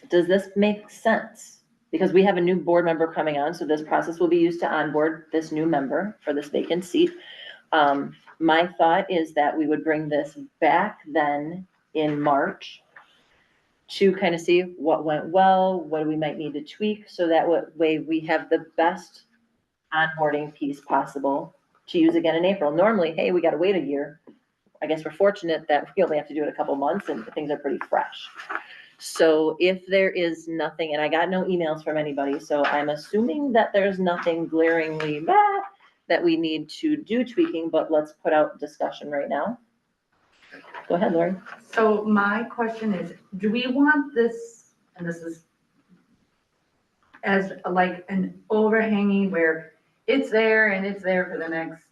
Does this make sense? Because we have a new board member coming on, so this process will be used to onboard this new member for this vacant seat. My thought is that we would bring this back then in March to kind of see what went well, what we might need to tweak, so that way we have the best onboarding piece possible to use again in April. Normally, hey, we got to wait a year. I guess we're fortunate that we only have to do it a couple months and things are pretty fresh. So if there is nothing, and I got no emails from anybody, so I'm assuming that there's nothing glaringly bad that we need to do tweaking, but let's put out discussion right now. Go ahead, Lori. So my question is, do we want this, and this is as like an overhanging where it's there and it's there for the next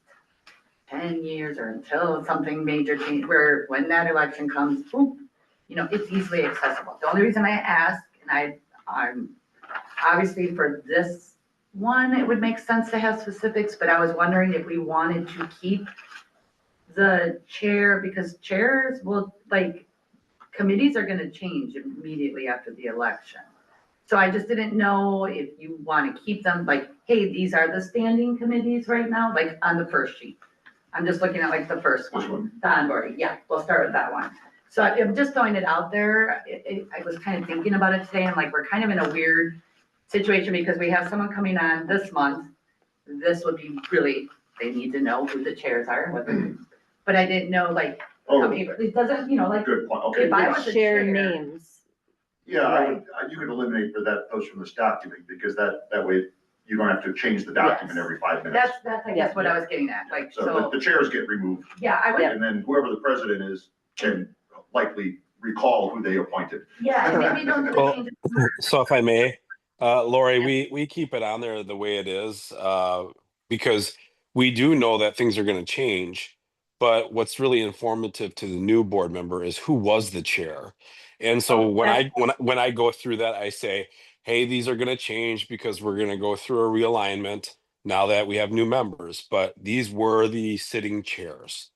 10 years or until something major change, where when that election comes, boom, it's easily accessible. The only reason I ask, and I'm obviously for this one, it would make sense to have specifics, but I was wondering if we wanted to keep the chair, because chairs will, committees are going to change immediately after the election. So I just didn't know if you want to keep them hey, these are the standing committees right now, on the first sheet. I'm just looking at the first one, the onboarding. Yeah, we'll start with that one. So I'm just throwing it out there. I was kind of thinking about it today, and we're kind of in a weird situation because we have someone coming on this month. This would be really, they need to know who the chairs are, but I didn't know it doesn't, Good point, okay. if I was a Share chair. names. Yeah, you could eliminate those from this document, because that way you don't have to change the document Yes. every 5 minutes. That's I guess what I was getting at, So the chairs get removed, yeah, I would, and then whoever the president is can likely recall who they appointed. yeah, and maybe don't Well, change. So if I may, Lori, we keep it on there the way it is, because we do know that things are going to change. But what's really informative to the new board member is who was the chair. And so Oh, when I go through that, I say, hey, these are going to change because we're going to go through a realignment now that we have new members. But these were the sitting chairs.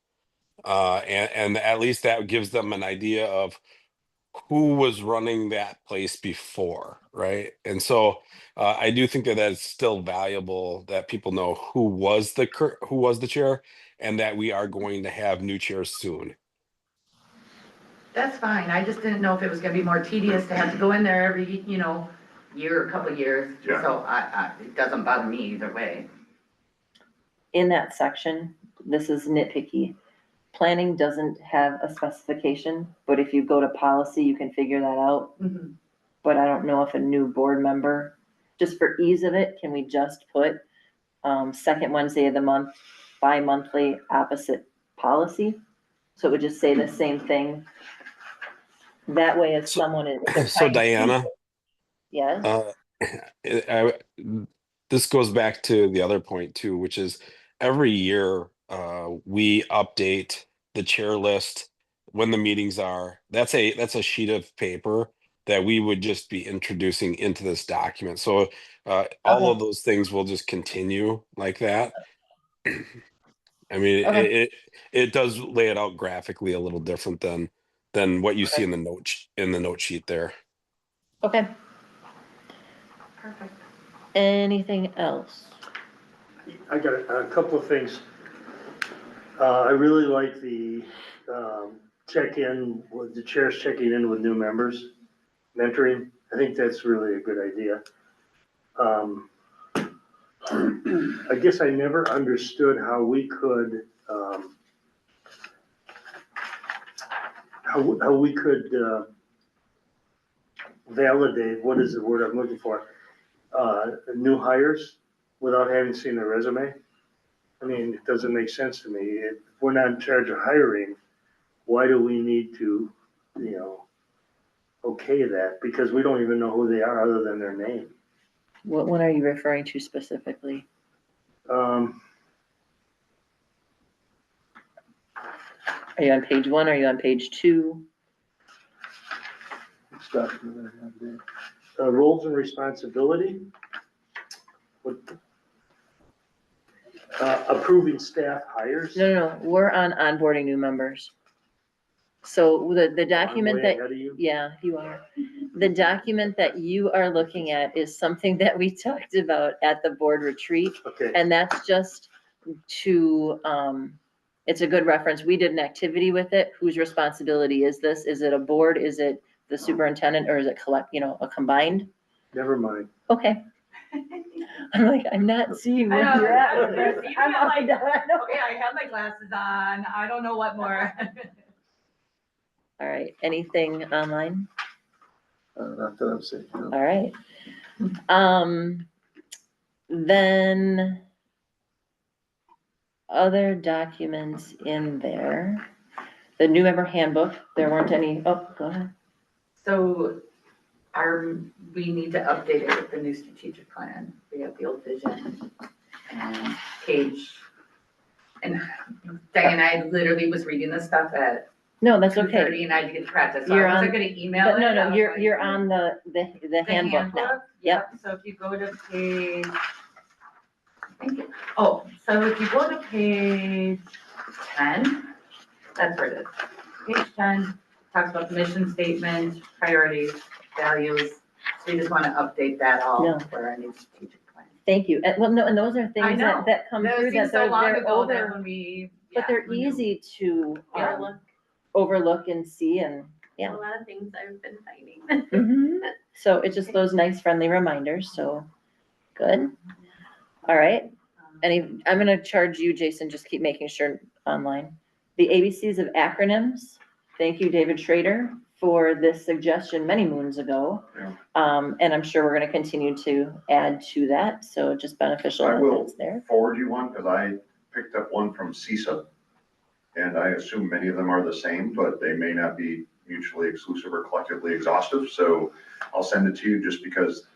And at least that gives them an idea of who was running that place before, right? And so I do think that that's still valuable that people know who was the chair, and that we are going to have new chairs soon. That's fine. I just didn't know if it was gonna be more tedious to have to go in there every, year, a couple of years. Yeah. So it doesn't bother me either way. In that section, this is nitpicky. Planning doesn't have a specification, but if you go to policy, you can figure that out. Mhm. But I don't know if a new board member, just for ease of it, can we just put second Wednesday of the month, bi-monthly opposite policy? So it would just say the same thing. That way if someone is. So Diana, Yes, this goes back to the other point too, which is every year we update the chair list when the meetings are. That's a sheet of paper that we would just be introducing into this document. So all Okay. of those things will just continue like that. I mean, Okay. it does lay it out graphically a little different than what you see in the note sheet there. okay. Perfect. Anything else? I got a couple of things. I really like the check-in, with the chairs checking in with new members, mentoring. I think that's really a good idea. I guess I never understood how we could, how we could validate, what is the word I'm looking for? New hires without having seen their resume. I mean, it doesn't make sense to me. If we're not in charge of hiring, why do we need to, okay that? Because we don't even know who they are other than their name. What one are you referring to specifically? Are you on page 1? Are you on page 2? It's documented on there. Roles and responsibility. Approving staff hires. No, we're on onboarding new members. So the document I'm way that, ahead of you. yeah, you are. The document that you are looking at is something that we talked about at the board retreat. Okay, And that's just to, it's a good reference. We did an activity with it. Whose responsibility is this? Is it a board? Is it the superintendent, or is it a combined? never mind. Okay. I'm like, I'm not seeing I where know, you're at. I with know, this. see, I'm I'm like, I know. Okay, I have my glasses on. I don't know what more. All right, anything online? Not that I'm saying, no. All right. Then other documents in there, the new member handbook, there weren't any, oh, go ahead. So we need to update it with the new strategic plan. We have the old vision and page. And Diana, I literally was reading this stuff at No, that's 2:30 okay. and I had to get to practice, so You're I wasn't on- gonna email But it. no, I no, was like, you're on the handbook now. Yep, so if you go to page, thank you. Oh, so if you go to page 10, that's where it is. Page 10 talks about the mission statement, priorities, values. So we just want to update that all No. for our new strategic plan. Thank you. And, well, no, and those are I things know. that come That through seems that so long they're ago that over, when we. but yeah, they're we knew. easy to Overlook overlook and see and, yeah. a lot of things I've been finding. Mhm. So it's just those nice friendly reminders, so, good. All right, I'm gonna charge you, Jason, just keep making sure online. The ABCs of acronyms, thank you, David Schrader, for this suggestion many moons ago. Yeah. And I'm sure we're gonna continue to add to that, so just beneficial I that will it's there. forward you one, because I picked up one from CISA. And I assume many of them are the same, but they may not be mutually exclusive or collectively exhaustive. So I'll send it to you just because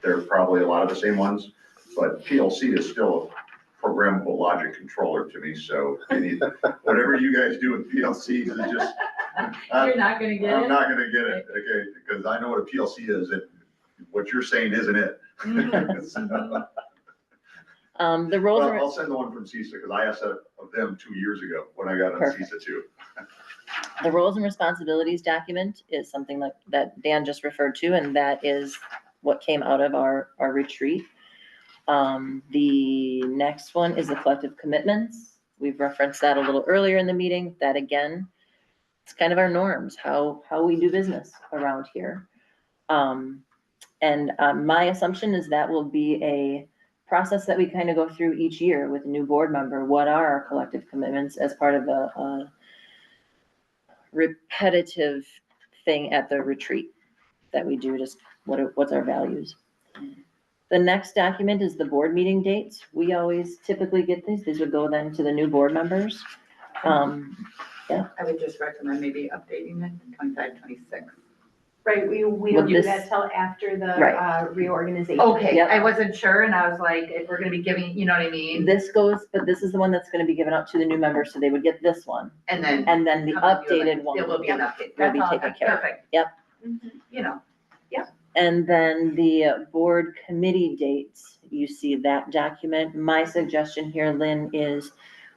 there are probably a lot of the same ones. But PLC is still a programmable logic controller to me. So whatever you guys do with PLCs is just, You're not gonna get I'm it? not gonna get it, okay? Because I know what a PLC is, and what you're saying isn't it. Mhm, So, mhm. The roles Well, and, I'll send the one from CISA, because I asked that of them 2 years ago when I got on Perfect. CISA too. the roles and responsibilities document is something that Dan just referred to, and that is what came out of our retreat. The next one is the collective commitments. We've referenced that a little earlier in the meeting. That again, it's kind of our norms, how we do business around here. My assumption is that will be a process that we kind of go through each year with a new board member. What are our collective commitments as part of a repetitive thing at the retreat that we do, just what's our values? The next document is the board meeting dates. We always typically get these. These would go then to the new board members. I would just recommend maybe updating it to 25, 26. Right, we Well, don't do this- that till after the Right. reorganization. Okay, Yep. I wasn't sure, and I was like, if we're gonna be giving, you know what I mean? This goes, but this is the one that's gonna be given out to the new members, so they would get this one. And then. And then the updated one There will be an update. will be That's all. taken care of. Perfect. Yep. You know, And then the board committee dates, you see that document. My suggestion here, Lynn, is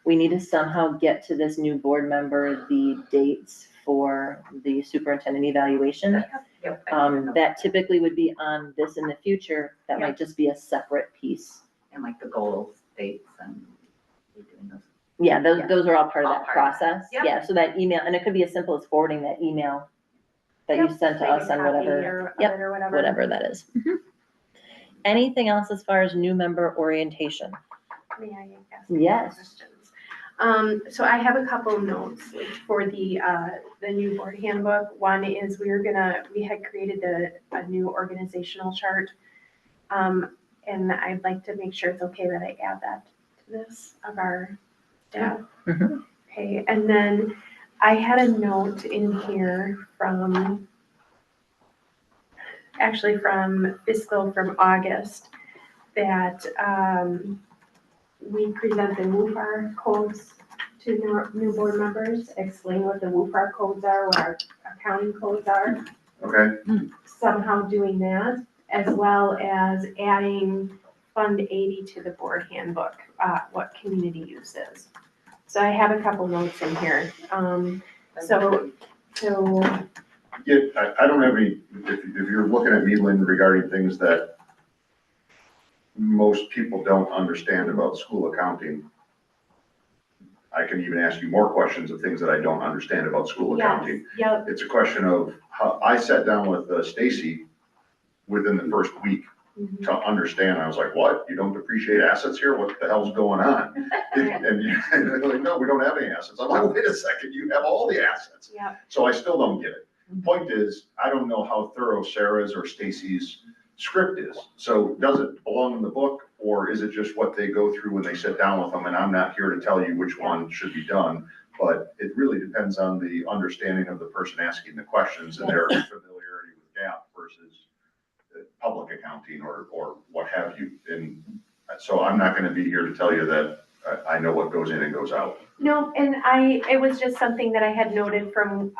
we need to somehow get to this new board member the dates for the superintendent evaluation. yep. I didn't know. That typically would be on this in the future. That Yeah. might just be a separate piece. And like the goals, dates, and we doing those. Yeah, Yeah. those are all part of All that part of that. process. Yep. Yeah, so that email, and it could be as simple as forwarding that email that you sent to us on whatever, yep, Or whatever. whatever that is. Anything else as far as new member orientation? May I ask Yes. questions? So I have a couple of notes for the new board handbook. One is we had created a new organizational chart. And I'd like to make sure it's okay that I add that to this of our staff. Mhm. Okay, and then I had a note in here from from August that, we present the WUFAR codes to new board members, explain what the WUFAR codes are, what our accounting codes are, Okay, somehow doing that, as well as adding Fund 80 to the board handbook, what community use is. So I have a couple notes in here. So yeah, I don't have any, if you're looking at me, Lynn, regarding things that most people don't understand about school accounting, I can even ask you more questions of things that I don't understand about school yes, accounting. yep, It's a question of how, I sat down with Stacy within the first week mhm, to understand. I was like, what? You don't depreciate assets here? What the hell's going on? And they're like, no, we don't have any assets. I'm like, wait a second, you have all the assets. yep. So I still don't get it. Point is, I don't know how thorough Sarah's or Stacy's script is. So does it belong in the book, or is it just what they go through when they sit down with them? And I'm not here to tell you which one should be done, but it really depends on the understanding of the person asking the questions and their familiarity with GAAP versus public accounting or what have you. And so I'm not gonna be here to tell you that I know what goes in and goes out. No, and it was just something that I had noted from,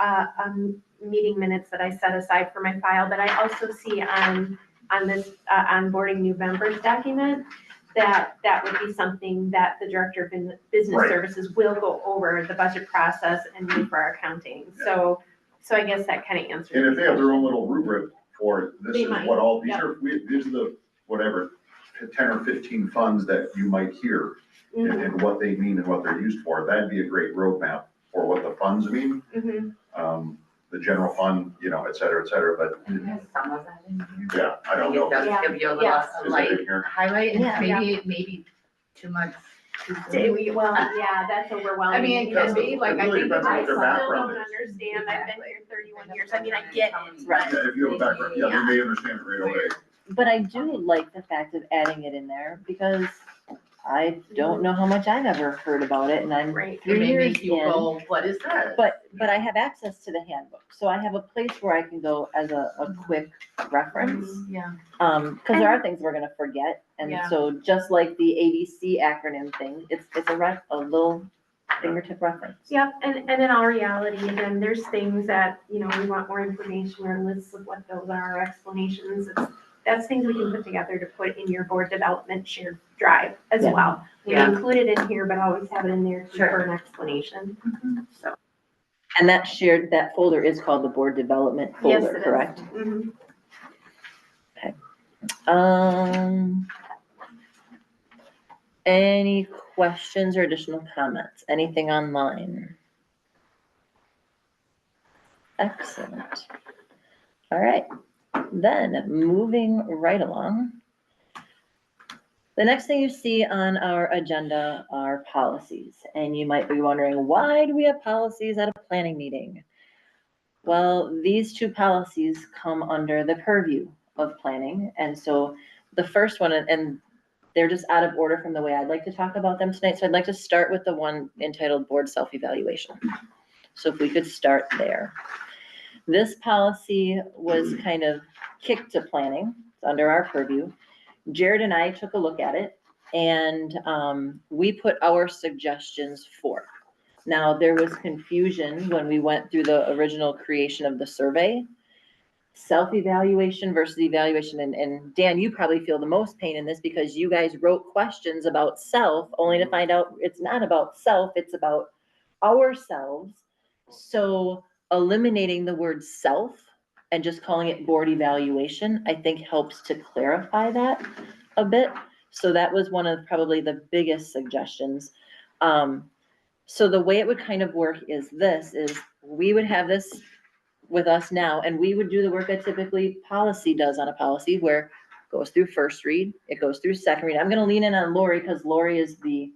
meeting minutes that I set aside for my file, but I also see on this, onboarding new members document, that would be something that the Director of Business Right. Services will go over the budget process and do for our accounting. So I guess that kind of answers. And if the they have their own question. little rubric for this They is might, what all, yep. these are the, whatever, 10 or 15 funds that you might hear Mhm, and what they mean and what they're used for. That'd be a great roadmap for what the funds mean, mhm. the general fund, et cetera, but There's some of that in here. yeah, I don't know. It does Yeah. give you a little Yes. Is light it in here? highlight, and Yeah. maybe too much. too soon. Well, yeah, that's overwhelming. I mean, it can be, like, I It really think. depends on I what their still background don't is. understand. I've been here 31 years. I mean, I get it. Right. Yeah, if you have a background, yeah, they may understand it right away. But I do like the fact of adding it in there because I don't know how much I've ever heard about it, and I'm Right. It 3 may years make you in. go, what is that? But I have access to the handbook, so I have a place where I can go as a quick reference. Yeah. Cause there are things we're gonna forget, and Yeah. so just like the ABC acronym thing, it's a little fingertip reference. Yep, and in all reality, again, there's things that, we want more information or lists of what those are, explanations. that's things we can put together to put in your board development shared drive as Yeah. well. We Yeah. include it in here, but always have it in there Sure. for an explanation, so. And that folder is called the board development Yes, folder, it is. correct? Mhm. Any questions or additional comments? Anything online? Excellent. All right, then moving right along. The next thing you see on our agenda are policies, and you might be wondering, why do we have policies at a planning meeting? Well, these two policies come under the purview of planning, and so the first one, and they're just out of order from the way I'd like to talk about them tonight, so I'd like to start with the one entitled Board Self-Evaluation. So if we could start there. This policy was kind of kicked to planning, it's under our purview. Jared and I took a look at it, and we put our suggestions forth. Now, there was confusion when we went through the original creation of the survey. Self-evaluation versus evaluation, and Dan, you probably feel the most pain in this because you guys wrote questions about self, only to find out it's not about self, it's about ourselves. So eliminating the word self and just calling it board evaluation, I think helps to clarify that a bit. So that was one of probably the biggest suggestions. So the way it would kind of work is we would have this with us now, and we would do the work that typically policy does on a policy, where it goes through first read, it goes through second read. I'm gonna lean in on Lori, because Lori is the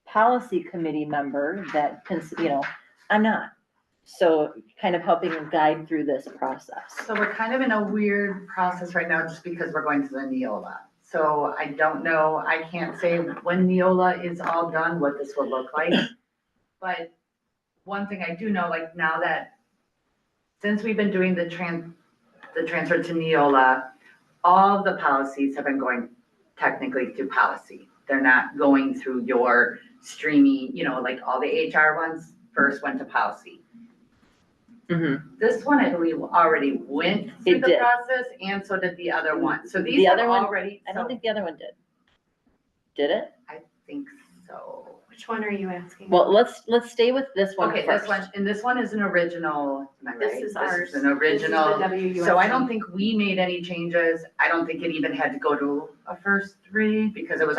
policy committee member that I'm not. So kind of helping guide through this process. So we're kind of in a weird process right now just because we're going to the Neola. So I don't know, I can't say when Neola is all done, what this will look like. But one thing I do know, like now that, since we've been doing the transfer to Neola, all the policies have been going technically through policy. They're not going through your streaming, like all the HR ones first went to policy. Mhm. This one, I believe, already went through It the did. process, and so did the other one. So these The have other one, already, I don't so think the other one did. Did it? I think so. Which one are you asking? Well, let's stay with this one Okay, first. this one, and this one is an original, am I right? This is ours. An original. This is the So I WUSC. don't think we made any changes. I don't think it even had to go to a first read because it was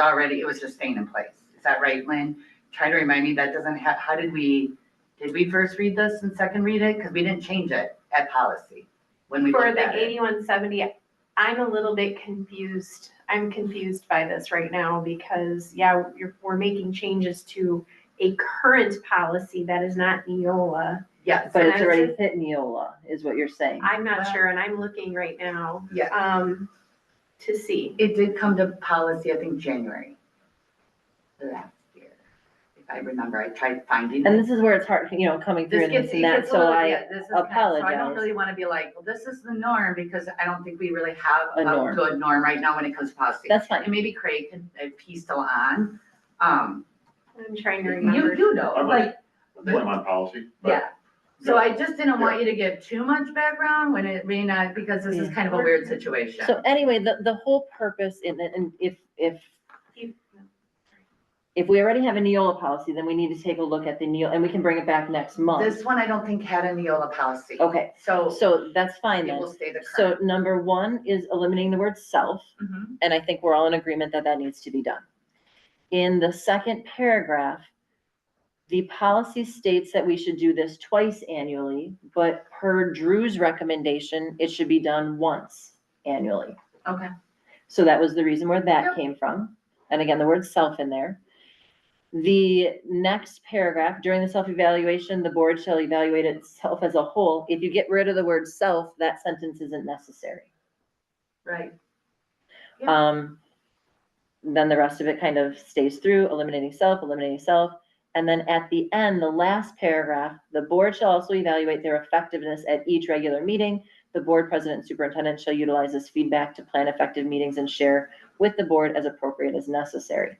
just staying in place. Is that right, Lynn? Try to remind me, that doesn't have, did we first read this and second read it? Because we didn't change it at policy when we For looked the at it. 8170, I'm a little bit confused. I'm confused by this right now because, we're making changes to a current policy that is not Neola. Yes, But And it's I was already just- hit Neola, is what you're saying. I'm not sure, and I'm looking right now, yeah. to see. It did come to policy, I think, January last year, if I remember. I tried finding And it. this is where it's hard, coming through This and gets, this it and that, gets a so little, I yeah, this is kind of, so I don't apologize. really want to be like, well, this is the norm, because I don't think we really have A a norm. good norm right now when it comes to policy. That's And fine. maybe Craig could, if he's still on, I'm trying to remember. you know, I'm like, I'm on policy, but yeah. So I just didn't want you to give too much background when it may not, because this is kind of a weird situation. So anyway, the whole purpose and if we already have a Neola policy, then we need to take a look at the Neola, and we can bring it back next month. This one I don't think had a Neola policy. Okay, So so that's fine it then. will stay the So current. number one is eliminating the word self, Mhm. and I think we're all in agreement that that needs to be done. In the second paragraph, the policy states that we should do this twice annually, but per Drew's recommendation, it should be done once annually. Okay. So that was the reason where that Yep. came from. And again, the word self in there. The next paragraph, during the self-evaluation, the board shall evaluate itself as a whole. If you get rid of the word self, that sentence isn't necessary. Right. Then the rest of it kind of stays through, eliminating self. And then at the end, the last paragraph, the board shall also evaluate their effectiveness at each regular meeting. The board president and superintendent shall utilize this feedback to plan effective meetings and share with the board as appropriate as necessary.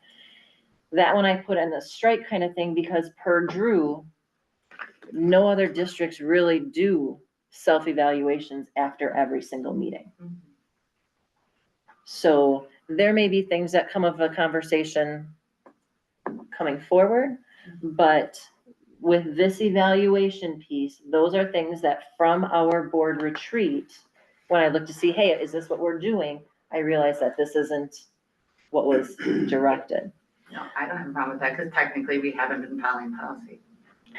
That one I put in the strike kind of thing because per Drew, no other districts really do self-evaluations after every single meeting. So there may be things that come of a conversation coming forward, but with this evaluation piece, those are things that from our board retreat, when I look to see, hey, is this what we're doing? I realize that this isn't what was directed. No, I don't have a problem with that, because technically we haven't been following policy.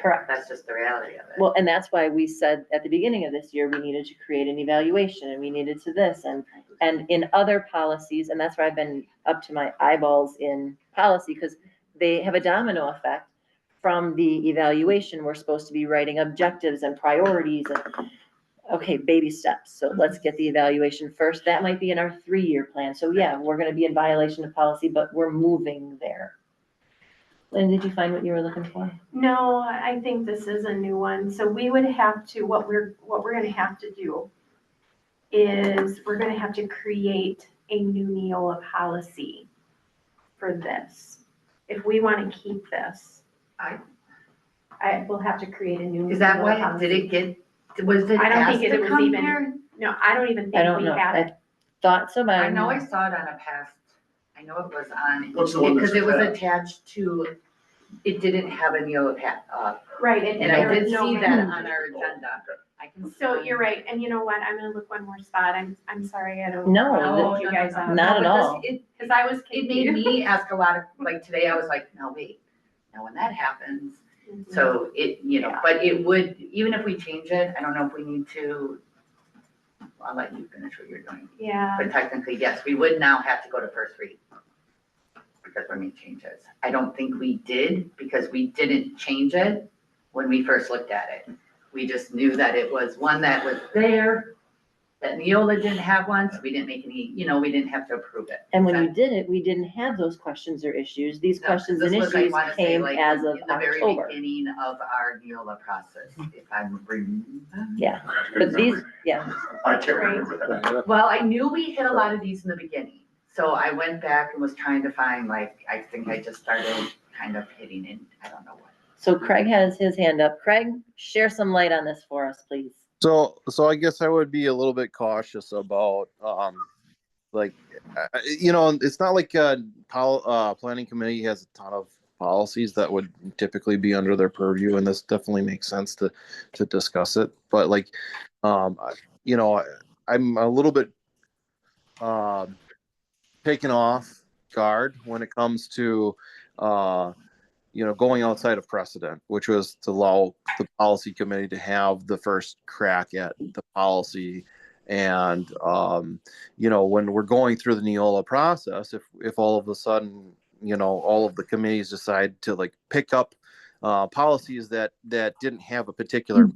Correct. That's just the reality of it. Well, and that's why we said at the beginning of this year, we needed to create an evaluation and we needed to this and in other policies, and that's why I've been up to my eyeballs in policy, because they have a domino effect from the evaluation. We're supposed to be writing objectives and priorities and, okay, baby steps. So let's get the evaluation first. That might be in our 3-year plan. So yeah, we're gonna be in violation of policy, but we're moving there. Lynn, did you find what you were looking for? No, I think this is a new one. So we would have to, what we're gonna have to do is we're gonna have to create a new Neola policy for this. If we wanna keep this, I will have to create a new. Is that Neola why, policy. did it get, was it I don't asked think it to was come even- here? No, I don't even I think don't we know. had it. I thought so, but I know I saw it on a past, I know it was on. What's the one that's because it was attached? attached to, it didn't have a Neola Right, and I there did was no see that manual. on our agenda. I can. So you're right, and you know what, I'm gonna look one more spot, I'm sorry, I don't. No, wanna No, lift you guys up. not at but this- all. It, Cause I was it made confused. me ask a lot of, like today, I was like, no, wait, now when that happens, so it, Yeah. but it would, even if we change it, I don't know if we need to, I'll let you finish what you're doing. Yeah, But technically, yes, we would now have to go to first read because we're making changes. I don't think we did because we didn't change it when we first looked at it. We just knew that it was one that was there, that Neola didn't have one, so we didn't make any, we didn't have to approve it. And when you did it, we didn't have those questions or issues. These No, questions and this was, I issues wanna say, came like, as of in the very October. beginning of our Neola process, if I'm Yeah, but these, yeah, I can't remember that. Well, I knew we hit a lot of these in the beginning, so I went back and was trying to find, like, I think I just started kind of hitting it, I don't know what. so Craig has his hand up. Craig, share some light on this for us, please. So I guess I would be a little bit cautious about, it's not like planning committee has a ton of policies that would typically be under their purview, and this definitely makes sense to discuss it. But I'm a little bit taken off guard when it comes to going outside of precedent, which was to allow the policy committee to have the first crack at the policy. And, when we're going through the Neola process, if all of a sudden, all of the committees decide to pick up policies that didn't have a particular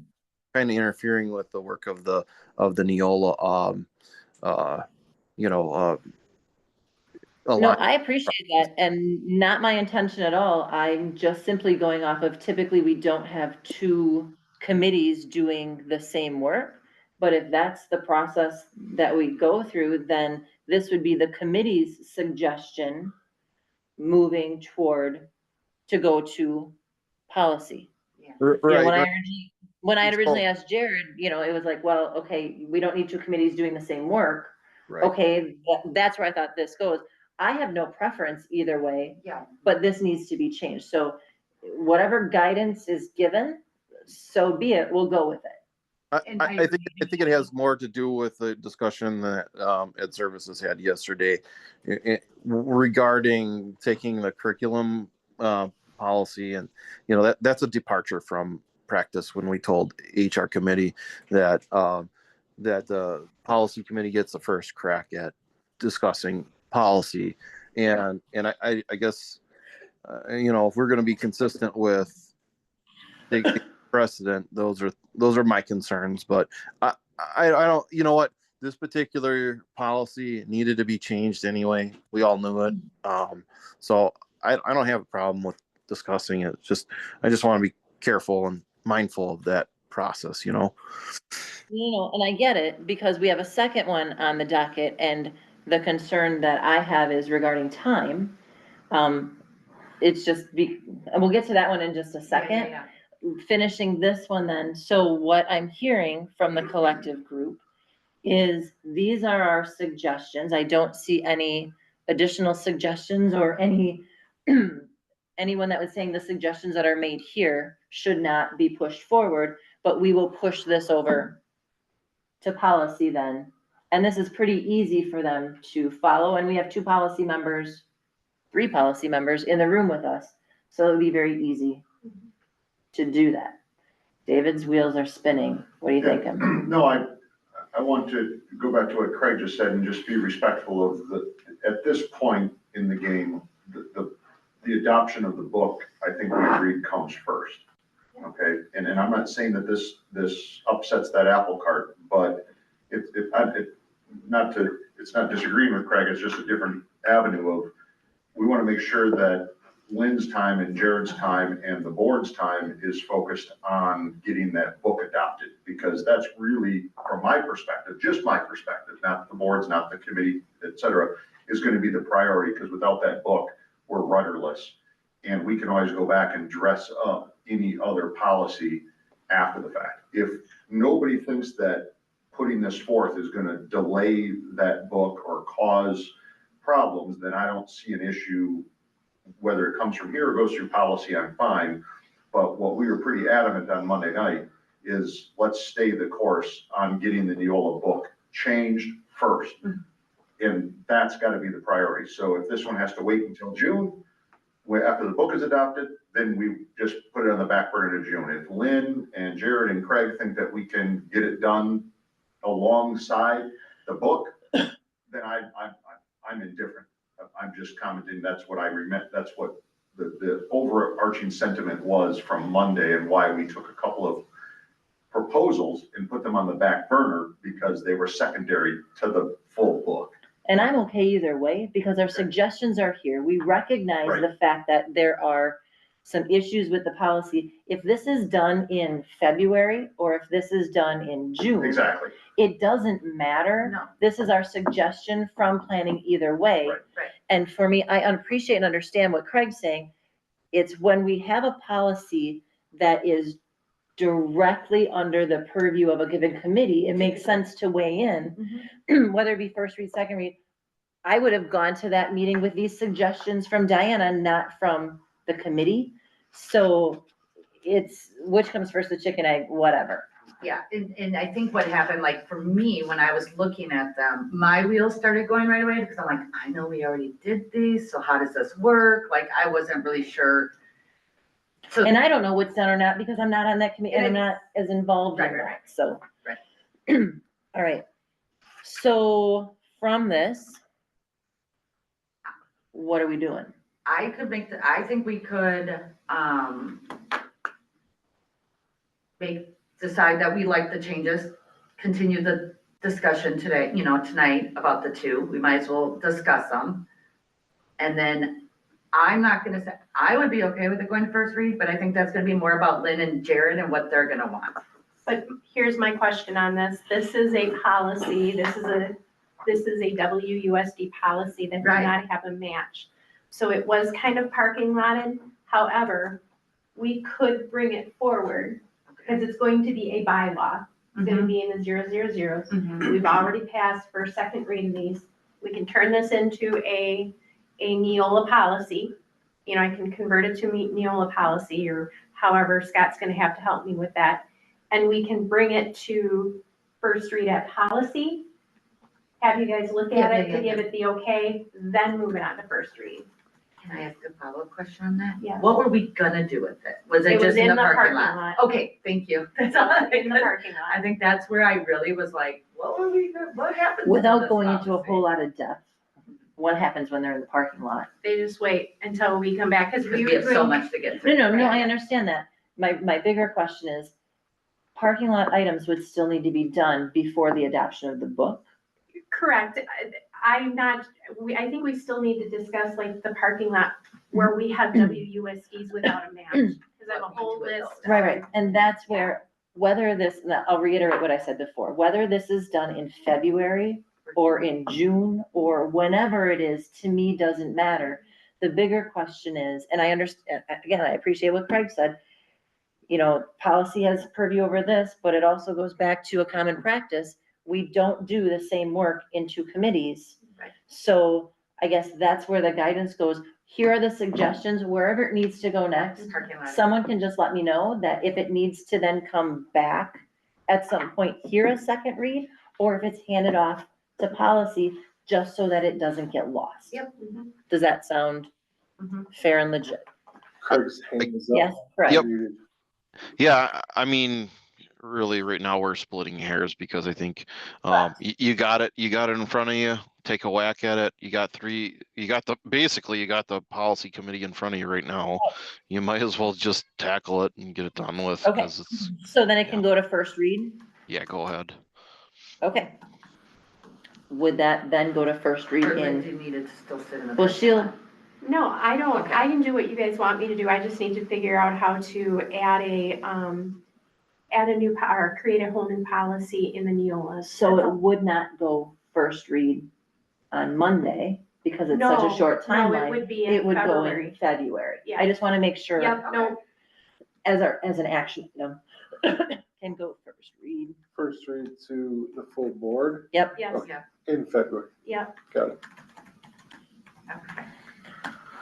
kind of interfering with the work of the Neola, No, I appreciate that, and not my intention at all. I'm just simply going off of typically we don't have two committees doing the same work. But if that's the process that we go through, then this would be the committee's suggestion moving toward to go to policy. right. When I had originally asked Jared, it was like, well, okay, we don't need two committees doing the same work. Right. Okay, that's where I thought this goes. I have no preference either way. Yeah. But this needs to be changed. So whatever guidance is given, so be it, we'll go with it. I think it has more to do with the discussion that Ed Services had yesterday regarding taking the curriculum policy, and that's a departure from practice when we told HR committee that the policy committee gets the first crack at discussing policy, and I guess if we're going to be consistent with taking precedent, those are my concerns. But I don't, this particular policy needed to be changed anyway. We all knew it. So I don't have a problem with discussing it. I just want to be careful and mindful of that process, And I get it, because we have a second one on the docket, and the concern that I have is regarding time. It's just and we'll get to that one in just a second. Finishing this one then. So what I'm hearing from the collective group is these are our suggestions. I don't see any additional suggestions or any, anyone that was saying the suggestions that are made here should not be pushed forward, but we will push this over to policy then. And this is pretty easy for them to follow. And we have 3 policy members in the room with us. So it'll be very easy to do that. David's wheels are spinning. What do you think? No, I want to go back to what Craig just said and just be respectful of at this point in the game, the adoption of the book, I think we agreed comes first. Okay, and I'm not saying that this upsets that apple cart, but it's not disagreeing with Craig, it's just a different avenue of, we want to make sure that Lynn's time and Jared's time and the board's time is focused on getting that book adopted, because that's really, from my perspective, just my perspective, not the board's, not the committee, et cetera, is going to be the priority, because without that book, we're rudderless. And we can always go back and dress up any other policy after the fact. If nobody thinks that putting this forth is going to delay that book or cause problems, then I don't see an issue. Whether it comes from here or goes through policy, I'm fine. But what we were pretty adamant on Monday night is let's stay the course on getting the Neola book changed first. And that's got to be the priority. So if this one has to wait until June, after the book is adopted, then we just put it on the back burner to June. If Lynn and Jared and Craig think that we can get it done alongside the book, then I'm indifferent. I'm just commenting, that's what I remember, that's what the overarching sentiment was from Monday, and why we took a couple of proposals and put them on the back burner, because they were secondary to the full book. And I'm okay either way, because our suggestions are here. We recognize Right. the fact that there are some issues with the policy. If this is done in February, or if this is done in June. Exactly. It doesn't matter. No. This is our suggestion from planning either way. Right. Right. And for me, I appreciate and understand what Craig's saying. It's when we have a policy that is directly under the purview of a given committee, it makes sense to weigh in, whether it be first read, second read. I would have gone to that meeting with these suggestions from Diana, not from the committee. So it's, which comes first, the chicken, egg, whatever. Yeah, and I think what happened, like for me, when I was looking at them, my wheels started going right away, because I'm like, I know we already did these, so how does this work? Like, I wasn't really sure. So, And I don't know what's done or not, because I'm not on that committee and I'm not as involved in Right. that, so. Right. All right, so from this, what are we doing? I think we could, decide that we like the changes, continue the discussion today, tonight about the 2. We might as well discuss them. And then I'm not gonna say, I would be okay with it going first read, but I think that's gonna be more about Lynn and Jared and what they're gonna want. But here's my question on this. This is a policy, this is a WUSD policy that does Right. not have a match. So it was kind of parking lotted. However, we could bring it forward because it's going to be a bylaw. It's gonna be in the 000s. We've already passed for second reading these. We can turn this into a Neola policy. I can convert it to Neola policy, or however Scott's gonna have to help me with that. And we can bring it to first read at policy. Have you guys look at it to give it the okay, then move it on to first read. Can I ask a follow-up question on that? Yeah. What were we gonna do with it? Was it It was just in in the the parking parking lot? lot. Okay, thank you. That's all. In the parking I lot. think that's where I really was like, what happened? Without going into a whole lot of depth, what happens when they're in the parking lot? They just wait until we come back, because Because we have so much to get through. No, I understand that. My bigger question is, parking lot items would still need to be done before the adoption of the book. Correct. I think we still need to discuss like the parking lot where we have WUSDs without a match. Because I have a whole list. Right. And that's where, whether this, I'll reiterate what I said before, whether this is done in February or in June or whenever it is, to me, doesn't matter. The bigger question is, and I understand, again, I appreciate what Craig said, policy has purview over this, but it also goes back to a common practice. we don't do the same work in two committees. Right. So I guess that's where the guidance goes. Here are the suggestions, wherever it needs to go next. Parking lot. Someone can just let me know that if it needs to then come back at some point, here a second read, or if it's handed off to policy, just so that it doesn't get lost. Yep. Does that sound Mhm. fair and legit? Craig's hand is up. Yes, correct. Yep. Yeah, I mean, really, right now we're splitting hairs because I think you got it in front of you. Take a whack at it. You got the policy committee in front of you right now. You might as well just tackle it and get it done with. Okay. 'Cause it's, So then it can go to first read? yeah, go ahead. Okay. Would that then go to first read Or in? Lindsay needed to still sit in the. Well, parking she'll, lot. No, I don't, Okay. I can do what you guys want me to do, I just need to figure out how to add a new, or create a whole new policy in the Neola. so it would not go first read on Monday because it's such a short No, it timeline. would be It in would go in February. February. Yeah. I just want to make sure Yep, no, as an action item can go first read. First read to the full board Yep. yes, Yeah, in February. yep. Got it. okay.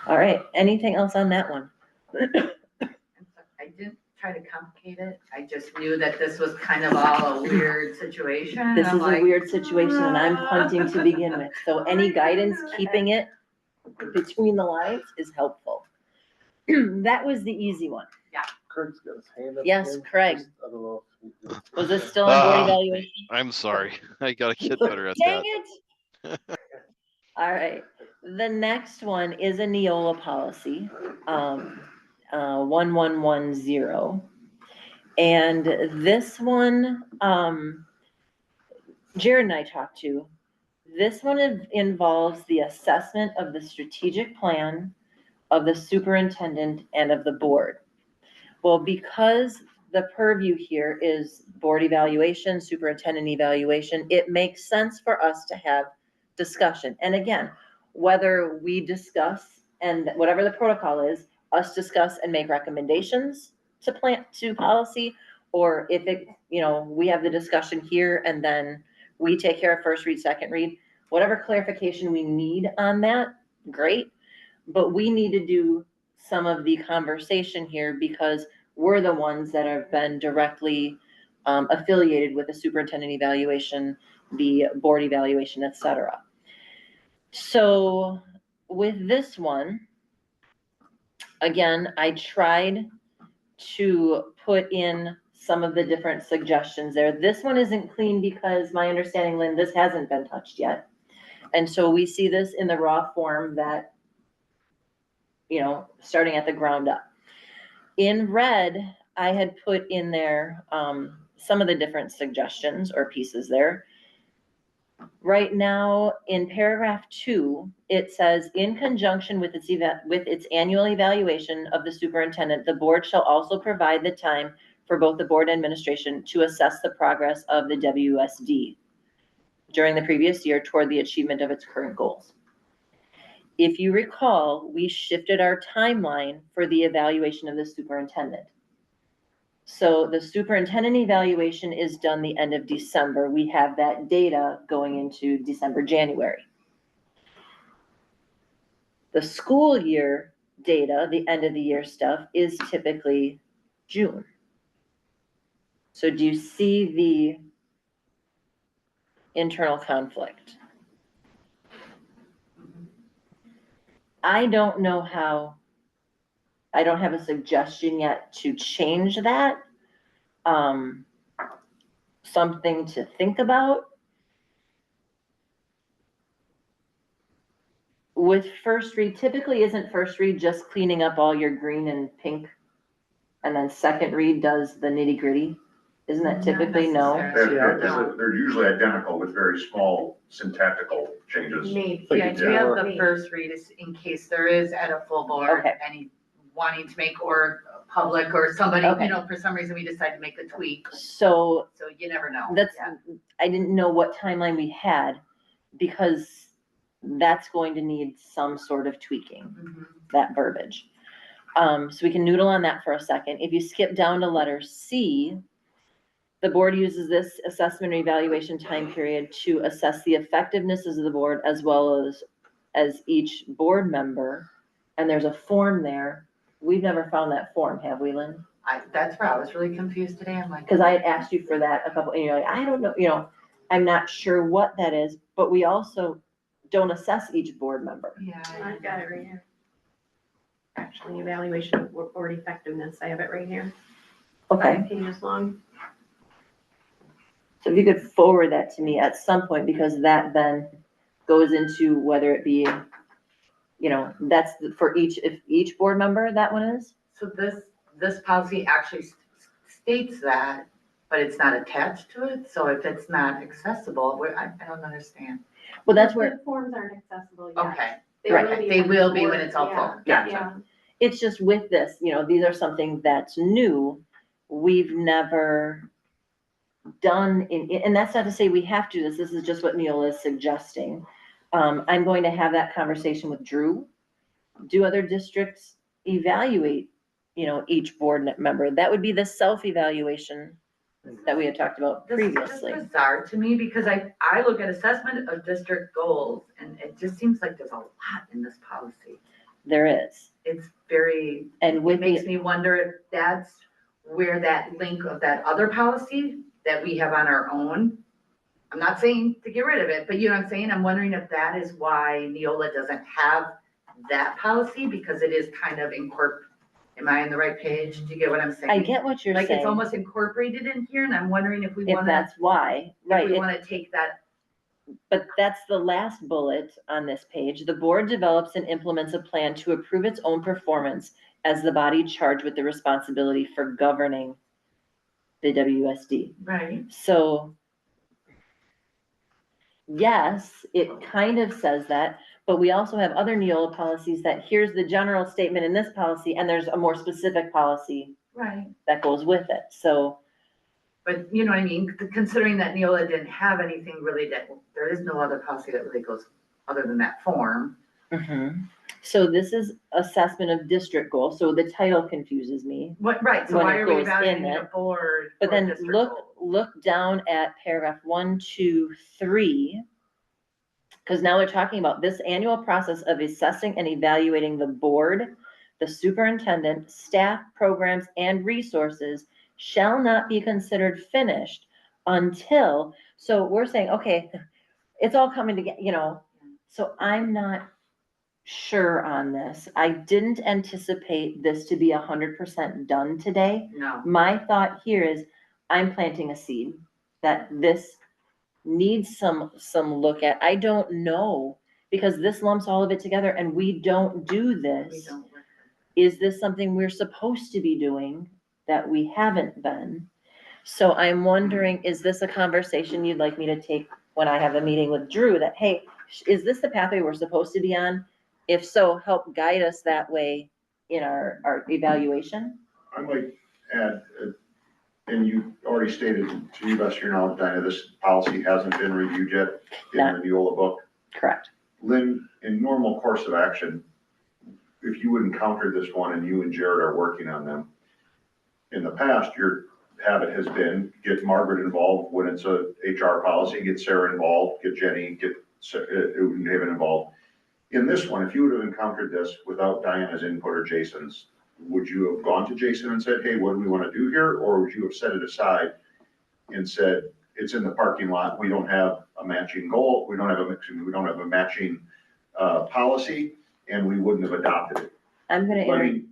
All right. Anything else on that one? I didn't try to complicate it. I just knew that this was kind of all a weird situation. and This I'm is a like, weird situation and I'm punting to begin with. So any guidance, keeping it between the lines is helpful. That was the easy one. Craig's got his hand up. Yes, again. Craig. Just- I don't know if he did. Was this still on board Ah, evaluation? I'm sorry. I gotta get better at Dang that. it! All right, the next one is a Neola policy, 1110. And this one, Jared and I talked to, this one involves the assessment of the strategic plan of the superintendent and of the board. Well, because the purview here is board evaluation, superintendent evaluation, it makes sense for us to have discussion. And again, whether we discuss and whatever the protocol is, us discuss and make recommendations to policy, or if it, we have the discussion here and then we take care of first read, second read, whatever clarification we need on that, great. But we need to do some of the conversation here because we're the ones that have been directly affiliated with the superintendent evaluation, the board evaluation, et cetera. So with this one, again, I tried to put in some of the different suggestions there. This one isn't clean because my understanding, Lynn, this hasn't been touched yet. And so we see this in the raw form that, starting at the ground up. In red, I had put in there some of the different suggestions or pieces there. Right now, in paragraph 2, it says, in conjunction with its annual evaluation of the superintendent, the board shall also provide the time for both the board and administration to assess the progress of the WSD during the previous year toward the achievement of its current goals. If you recall, we shifted our timeline for the evaluation of the superintendent. So the superintendent evaluation is done the end of December. We have that data going into December, January. The school year data, the end of the year stuff, is typically June. So do you see the internal conflict? I don't know how, I don't have a suggestion yet to change that. Something to think about. With first read, typically isn't first read just cleaning up all your green and pink? And then second read does the nitty gritty? Isn't that Not typically no? necessarily. They're usually identical with very small syntactical changes. Maybe. The idea of the Maybe. first read is in case there is at a full board, Okay. any wanting to make, or public, or somebody, Okay. for some reason we decide to make a tweak, So so you never know. that's, Yeah. I didn't know what timeline we had because that's going to need some sort of tweaking, Mhm. that verbiage. So we can noodle on that for a second. If you skip down to letter C, The board uses this assessment and evaluation time period to assess the effectiveness of the board as well as each board member. And there's a form there. We've never found that form, have we, Lynn? That's where I was really confused today. I'm like. Because I had asked you for that a couple, and you're like, I don't know, I'm not sure what that is, but we also don't assess each board member. Yeah. I've got it right here. Actually, evaluation of board effectiveness, I have it right here. Okay, 5 pages long. so if you could forward that to me at some point, because that then goes into whether it be, that's for if each board member, that one is? So this policy actually states that, but it's not attached to it, so if it's not accessible, I don't understand. Well, that's where, The forms aren't accessible yet. Okay, Right. they will be when board- it's all yeah, full, gotcha. yeah. it's just with this, these are something that's new. We've never done and that's not to say we have to, this is just what Neil is suggesting. I'm going to have that conversation with Drew. Do other districts evaluate, each board member? That would be the self-evaluation that we had talked about This is previously. just bizarre to me because I look at assessment of district goals and it just seems like there's a lot in this policy. There is. It's very, And it with makes the, me wonder if that's where that link of that other policy that we have on our own. I'm not saying to get rid of it, but you know what I'm saying? I'm wondering if that is why Neola doesn't have that policy because it is kind of am I on the right page? Do you get what I'm saying? I get what you're Like it's saying, almost incorporated in here and I'm wondering if we if wanna, that's why, if right? we wanna take that. But that's the last bullet on this page. The board develops and implements a plan to approve its own performance as the body charged with the responsibility for governing the WSD. Right. So yes, it kind of says that, but we also have other Neola policies that here's the general statement in this policy, and there's a more specific policy Right. that goes with it. So But you know what I mean? Considering that Neola didn't have anything really there is no other policy that really goes other than that form. So this is assessment of district goals. So the title confuses me. Right, so When why it are we goes in evaluating it. a board? But for then district look goals? down at paragraph 1, 2, 3. Because now we're talking about this annual process of assessing and evaluating the board, the superintendent, staff, programs, and resources shall not be considered finished until, so we're saying, okay, it's all coming together, so I'm not sure on this. I didn't anticipate this to be 100% done today. No, My thought here is I'm planting a seed that this needs some look at. I don't know, because this lumps all of it together and we don't do we this. don't. Is this something we're supposed to be doing that we haven't been? So I'm wondering, is this a conversation you'd like me to take when I have a meeting with Drew that, hey, is this the pathway we're supposed to be on? If so, help guide us that way in our evaluation? I might add, and you already stated to you, best of your knowledge, Dinah, this policy hasn't been reviewed yet in the Neola book. Correct. Lynn, in normal course of action, if you would encounter this one and you and Jared are working on them, in the past, your habit has been get Margaret involved when it's a HR policy, get Sarah involved, get Jenny, get David involved. In this one, if you would have encountered this without Diana's input or Jason's, would you have gone to Jason and said, hey, what do we want to do here? Or would you have set it aside and said, it's in the parking lot, we don't have a matching goal, we don't have a matching policy, and we wouldn't have adopted it? I'm gonna I mean,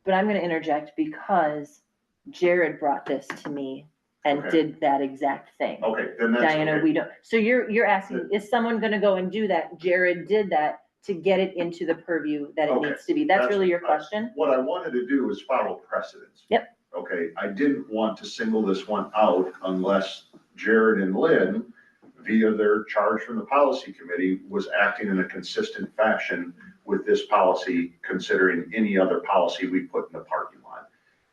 but I'm gonna interject because Jared brought this to me and Okay. did that exact thing. okay, then that's Diana, okay. we don't, so you're asking, is someone gonna go and do that? Jared did that to get it into the purview that it Okay, needs to be. That's that's- really your question? What I wanted to do is follow precedence. Yep. Okay, I didn't want to single this one out unless Jared and Lynn, via their charge from the policy committee, was acting in a consistent fashion with this policy, considering any other policy we put in the parking lot.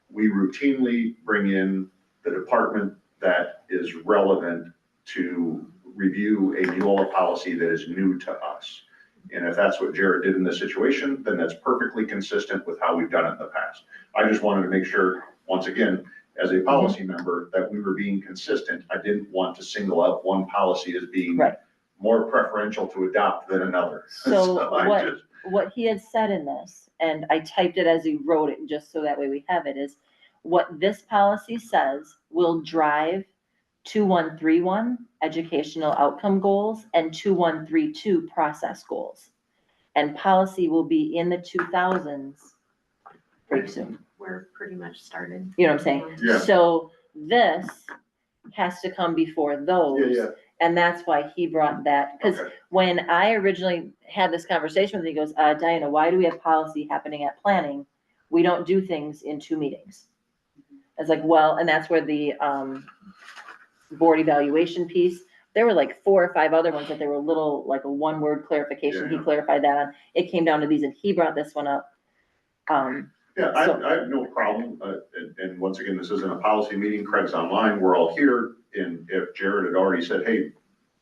We routinely bring in the department that is relevant to review a Neola policy that is new to us. And if that's what Jared did in this situation, then that's perfectly consistent with how we've done it in the past. I just wanted to make sure, once again, as a policy member, that we were being consistent. I didn't want to single out one policy as being Right. more preferential to adopt than another. So I just, what he had said in this, and I typed it as he wrote it, just so that way we have it, is what this policy says will drive 2131 educational outcome goals and 2132 process goals. And policy will be in the 2000s pretty soon. We're pretty much started. You know what I'm saying? Yeah. So this has to come before those. yeah, And that's why he brought that, because okay. when I originally had this conversation with him, he goes, Diana, why do we have policy happening at planning? We don't do things in 2 meetings. I was like, well, and that's where the, board evaluation piece, there were like 4 or 5 other ones that they were little, like a 1-word clarification. He Yeah. clarified that on, it came down to these and he brought this one up. Yeah, I have no problem, and once again, this isn't a policy meeting, Craig's online, we're all here, and if Jared had already said, hey,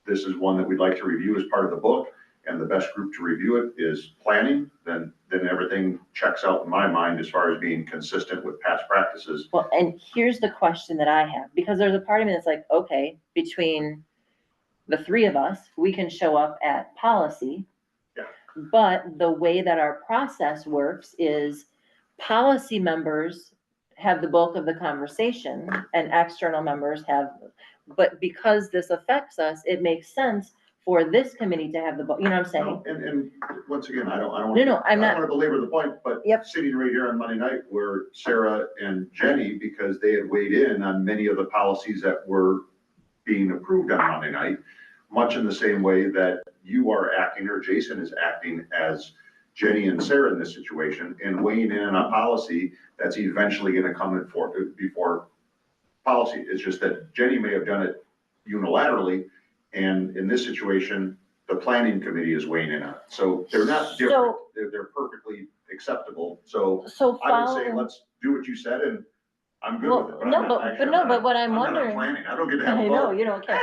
this is one that we'd like to review as part of the book, and the best group to review it is planning, then everything checks out in my mind as far as being consistent with past practices. Well, and here's the question that I have, because there's a part of me that's like, okay, between the 3 of us, we can show up at policy. Yeah. But the way that our process works is policy members have the bulk of the conversation and external members have, but because this affects us, it makes sense for this committee to have the bulk, you know what I'm saying? No, and once again, I don't want. No, I'm not. I don't want to belabor the point, but Yep. sitting right here on Monday night were Sarah and Jenny, because they had weighed in on many of the policies that were being approved on Monday night, much in the same way that you are acting, or Jason is acting as Jenny and Sarah in this situation, and weighing in on a policy that's eventually going to come in before policy. It's just that Jenny may have done it unilaterally, and in this situation, the planning committee is weighing in on it. So they're not different. So- They're perfectly acceptable. So So I would say, following, let's do what you said, and I'm good well, with it. no, I'm not- but actually, no, I'm but not- what I'm not on wondering. planning. I don't get to have I a know, vote. you don't care.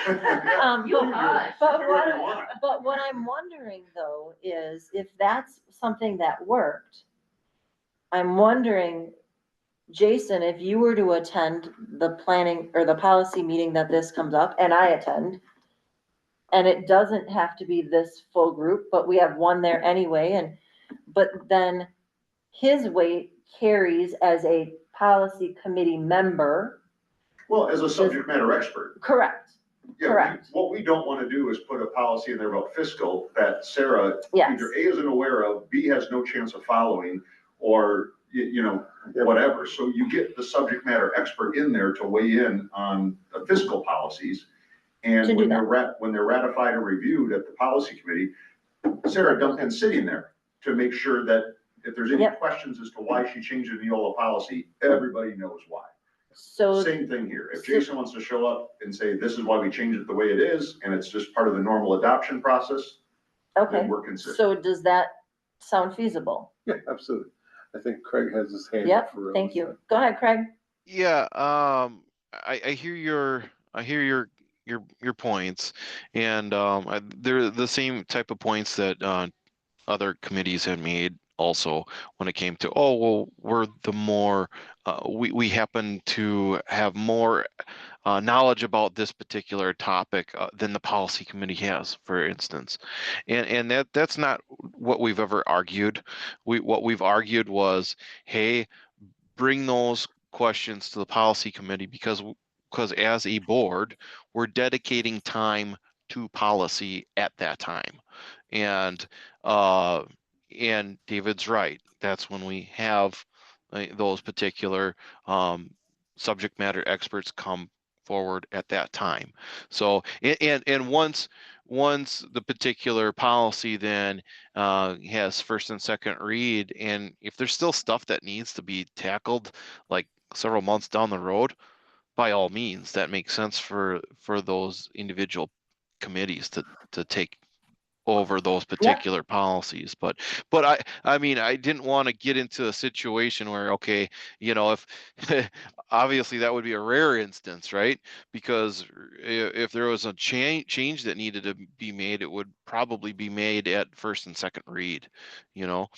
You hush. But Do what I want. But what I'm wondering though is if that's something that worked, I'm wondering, Jason, if you were to attend the planning or the policy meeting that this comes up and I attend, and it doesn't have to be this full group, but we have one there anyway, but then his weight carries as a policy committee member. Well, as a subject matter expert. Correct. Yeah, Correct. What we don't want to do is put a policy in there about fiscal that Sarah Yes. either A isn't aware of, B has no chance of following, or, you know, whatever. So you get the subject matter expert in there to weigh in on the fiscal policies. And To do when they're ratified or reviewed at the policy committee, Sarah Duncan's sitting there to make sure that if there's any Yep. questions as to why she changed the Neola policy, everybody knows why. So, Same thing here. If Jason wants to show up and say, this is why we changed it the way it is, and it's just part of the normal adoption process, okay, then we're consistent. so does that sound feasible? Yeah, absolutely. I think Craig has his hand up Yep, for. thank you. Go ahead, Craig. Yeah, I hear your points, and they're the same type of points that other committees had made also when it came to, oh, well, we're the more we happen to have more knowledge about this particular topic than the policy committee has, for instance, and that's not what we've ever argued. What we've argued was, hey, bring those questions to the policy committee because as a board, we're dedicating time to policy at that time. And David's right. That's when we have those particular subject matter experts come forward at that time. So, and once the particular policy then has first and second read, and if there's still stuff that needs to be tackled like several months down the road, by all means, that makes sense for those individual committees to take over those particular policies. But I mean, I didn't want to get into a situation where, okay, you know, if obviously that would be a rare instance, right? Because if there was a change that needed to be made, it would probably be made at first and second read, you know?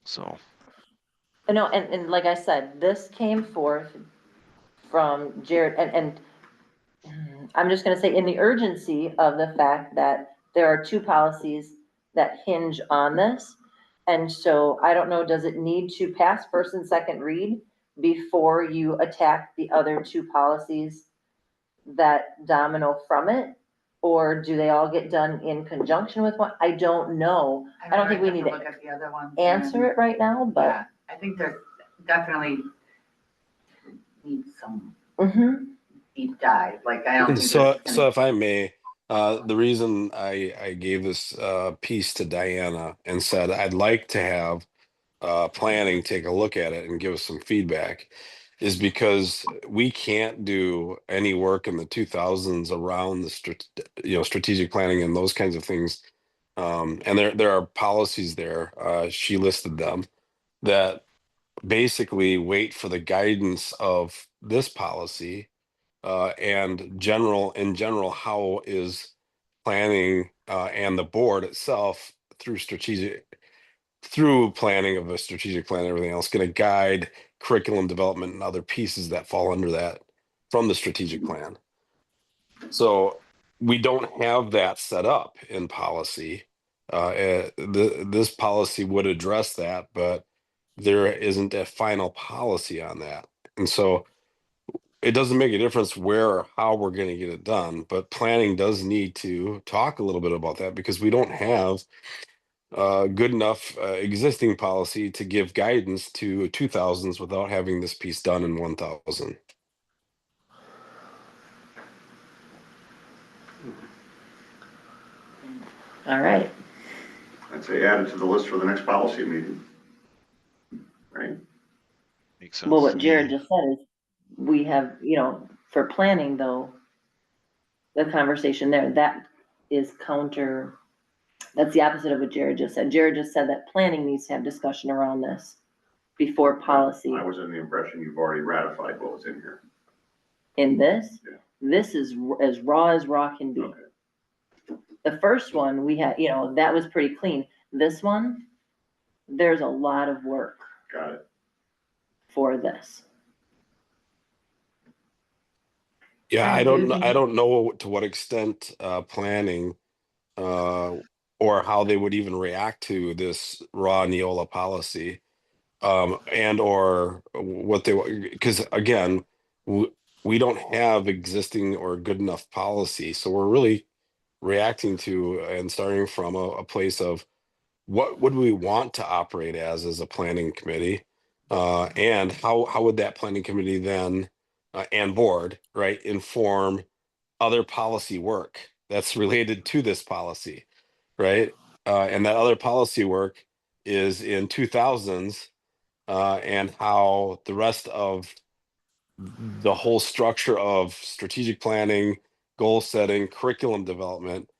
So. No, and like I said, this came forth from Jared, and I'm just gonna say in the urgency of the fact that there are two policies that hinge on this. And so I don't know, does it need to pass first and second read before you attack the other two policies that domino from it? Or do they all get done in conjunction with one? I don't know. I don't think we need to Look at the other ones. answer it right now, but. Yeah, I think there definitely needs some Mhm. deep dive, like, I don't think. So, this so if I may, the reason I gave this piece to Diana and said I'd like to have planning take a look at it and give us some feedback is because we can't do any work in the 2000s around the strategic planning and those kinds of things. And there are policies there. She listed them that basically wait for the guidance of this policy and in general, how is planning and the board itself through planning of a strategic plan and everything else going to guide curriculum development and other pieces that fall under that from the strategic plan. So we don't have that set up in policy. This policy would address that, but there isn't a final policy on that. And so it doesn't make a difference where or how we're going to get it done, but planning does need to talk a little bit about that because we don't have good enough existing policy to give guidance to 2000s without having this piece done in 1000. All right. I'd say add it to the list for the next policy meeting. Right? Makes sense. Well, to what me. Jared just said is, we have, for planning though, the conversation there, that is that's the opposite of what Jared just said. Jared just said that planning needs to have discussion around this before policy. I was in the impression you've already ratified what was in here. In this, Yeah. this is as raw can be. Okay. The first one we had, that was pretty clean. This one, there's a lot of work Got it. for this. Yeah, I I do don't know. think- I don't know to what extent planning or how they would even react to this raw Neola policy, and or what they because again, we don't have existing or good enough policy, so we're really reacting to and starting from a place of what would we want to operate as a planning committee, and how would that planning committee then and board right inform other policy work that's related to this policy, right? And that other policy work is in 2000s, and how the rest of the whole structure of strategic planning, goal setting, curriculum development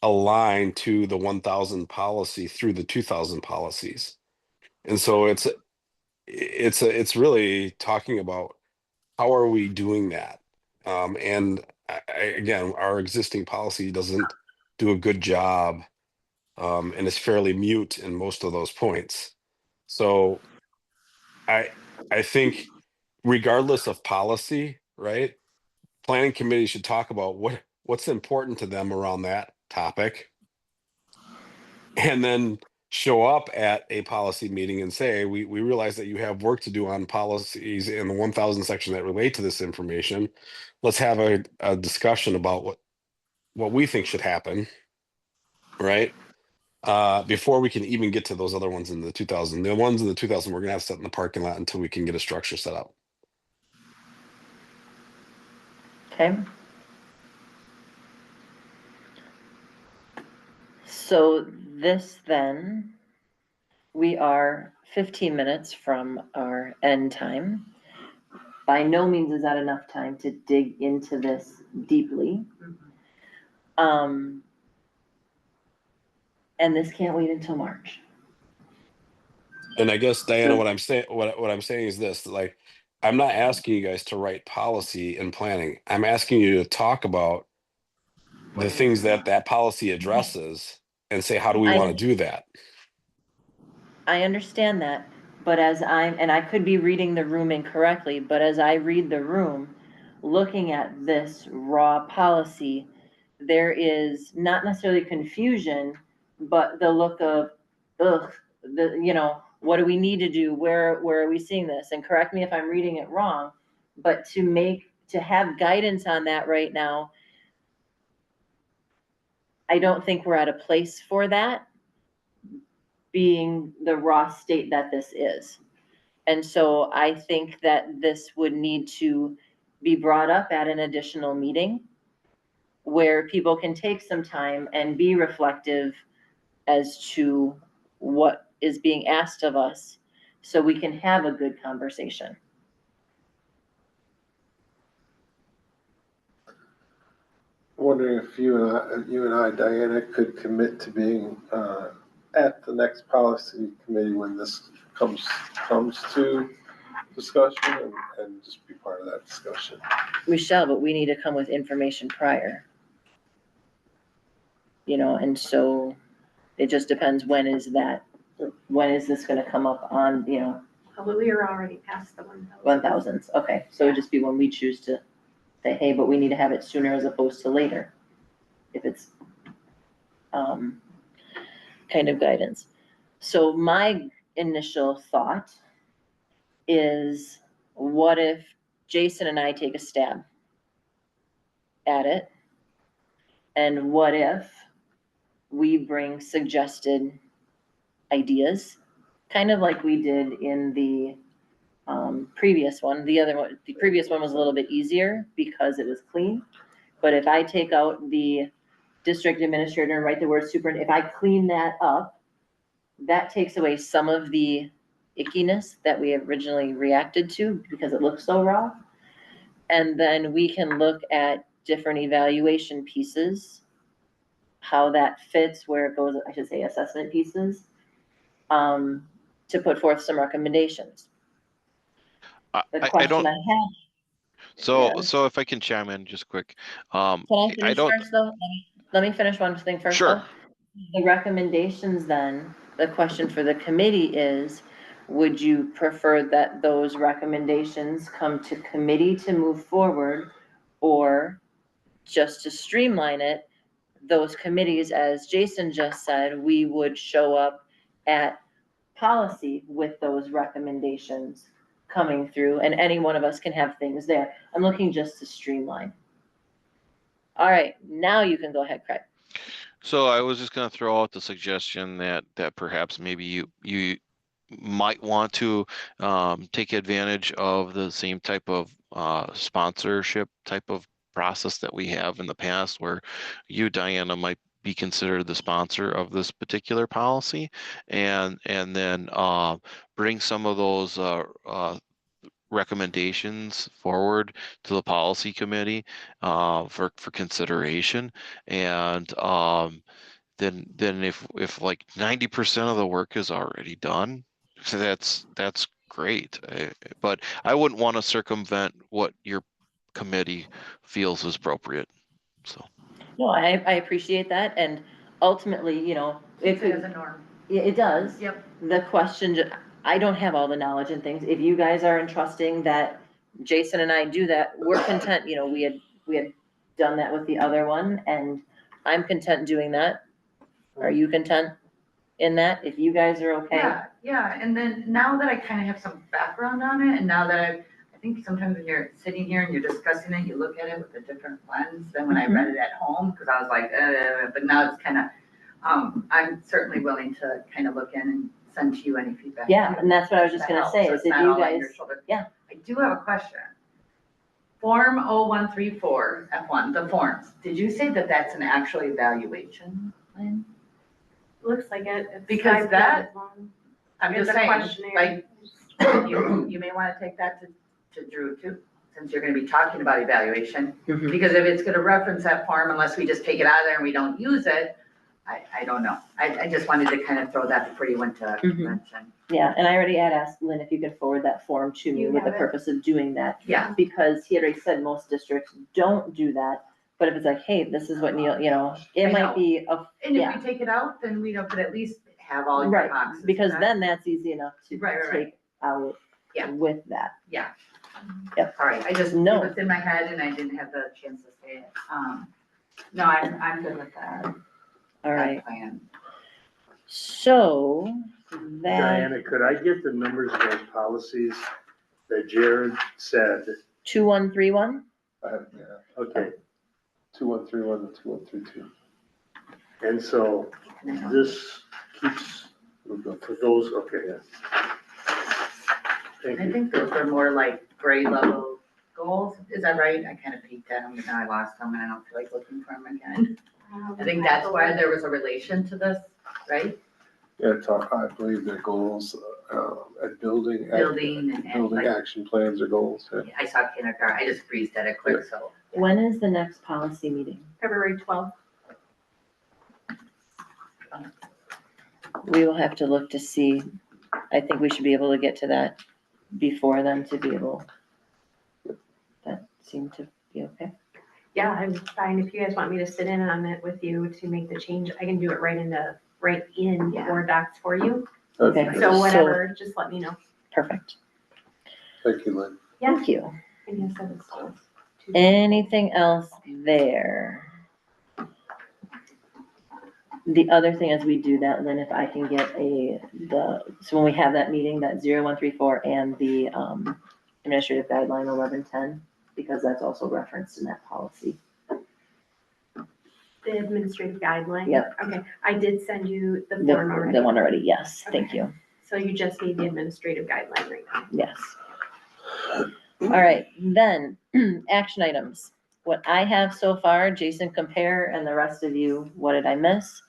align to the 1000 policy through the 2000 policies. And so it's really talking about how are we doing that? And again, our existing policy doesn't do a good job, and is fairly mute in most of those points. So I think regardless of policy, right? Planning committee should talk about what's important to them around that topic, and then show up at a policy meeting and say, we realize that you have work to do on policies in the 1000 section that relate to this information. Let's have a discussion about what we think should happen, right? Before we can even get to those other ones in the 2000. The ones in the 2000 we're gonna have set in the parking lot until we can get a structure set up. Okay. So this then, we are 15 minutes from our end time. By no means is that enough time to dig into this deeply. And this can't wait until March. And I guess Diana, what I'm saying is this: like, I'm not asking you guys to write policy and planning. I'm asking you to talk about the things that policy addresses and say, how do we want to do that? I understand that, but and I could be reading the room incorrectly, but as I read the room, looking at this raw policy, there is not necessarily confusion, but the look of, ugh, what do we need to do? Where are we seeing this? And correct me if I'm reading it wrong, but to have guidance on that right now, I don't think we're at a place for that, being the raw state that this is. And so I think that this would need to be brought up at an additional meeting where people can take some time and be reflective as to what is being asked of us, so we can have a good conversation. Wondering if you and I, Diana, could commit to being at the next policy committee when this comes to discussion and just be part of that discussion. We shall, but we need to come with information prior. And so it just depends when is this gonna come up on, Well, we were already past the 1,000s. Okay, so it'd just be when we choose to say, hey, but we need to have it sooner as opposed to later, if it's kind of guidance. So my initial thought is, what if Jason and I take a stab at it? And what if we bring suggested ideas, kind of like we did in the previous one. The previous one was a little bit easier because it was clean. But if I take out the district administrator and write the word if I clean that up, that takes away some of the ickiness that we originally reacted to because it looks so raw. And then we can look at different evaluation pieces, how that fits, where it goes, I should say assessment pieces, to put forth some recommendations. The I question don't, I have. so, Yes. so if I can chime in just quick, Can I I finish don't, first though? Let me finish one thing first Sure. though. The recommendations then, the question for the committee is, would you prefer that those recommendations come to committee to move forward, or just to streamline it, those committees, as Jason just said, we would show up at policy with those recommendations coming through, and any one of us can have things there. I'm looking just to streamline. All right, now you can go ahead, Craig. So I was just going to throw out the suggestion that perhaps maybe you might want to take advantage of the same type of sponsorship type of process that we have in the past, where you, Diana, might be considered the sponsor of this particular policy, and then bring some of those recommendations forward to the policy committee for consideration. And then if like 90% of the work is already done, so that's great. But I wouldn't want to circumvent what your committee feels is appropriate. So. No, I appreciate that, and ultimately, it It as could, a norm. it does. Yep. The question, I don't have all the knowledge and things. If you guys are entrusting that Jason and I do that, we're content. We had done that with the other one, and I'm content doing that. Are you content in that? If you guys are okay? Yeah, and then now that I kind of have some background on it, and now that I think sometimes when you're sitting here and you're discussing it, you look at it with a different lens than when I read it at home, because I was like, but now it's kind of, I'm certainly willing to kind of look in and send to you any feedback. Yeah, and that's what I was just To gonna help, say, so is it's if not you all on guys, your shoulder. yeah. I do have a question. Form 0134 F1, the forms, did you say that that's an actual evaluation plan? Looks like it. It's Because 5 that- pages long. I'm It's just a saying, questionnaire. like, you may want to take that to Drew too, since you're gonna be talking about evaluation. Mhm. Because if it's gonna reference that form, unless we just take it out of there and we don't use it, I don't know. I just wanted to kind of throw that before you went to Mhm. convention. Yeah, and I already had asked Lynn if you could forward that form to me You with the have it. purpose of doing that. Yeah. Because he had already said most districts don't do that, but if it's like, hey, this is what Neil, it I might know. be a, And Yeah. if we take it out, then we don't, but at least have all your right, boxes. because checked. then that's easy enough to Right. take out. Yeah. with that. Yeah. Yep. Sorry, I just, it No. was in my head and I didn't have the chance to say it. No, I'm good with that. All right, That plan. so that, Diana, could I get the numbers of those policies that Jared said? 2131, I have, yeah, Okay, 2131 and 2132. and so this keeps, for those, okay. Thank I you. think those are more like grade level goals. Is that right? I kind of peeked at them, but now I lost them and I don't feel like looking for them again. I think that's why there was a relation to this, right? Yeah, I believe their goals, at building. Building and Building like, action plans or goals, yeah. I saw kindergarten, I just breezed at it quick, so. when is the next policy meeting? February 12th. We will have to look to see, I think we should be able to get to that before then to be able, that seemed to be okay. Yeah, I'm fine. If you guys want me to sit in on it with you to make the change, I can do it right in Yeah. Word docs for you. Okay. So whatever, just let me know. Perfect, Thank you, Lynn. thank you. And you said it's still two- Anything else there? The other thing as we do that, Lynn, if I can get so when we have that meeting, that 0134 and the administrative guideline 1110, because that's also referenced in that policy. The administrative guideline? Yep. Okay, I did send you the form already. The one already, yes, thank Okay. you, So you just need the administrative guideline right now. yes. All right, then, action items. What I have so far, Jason, compare, and the rest of you, what did I miss?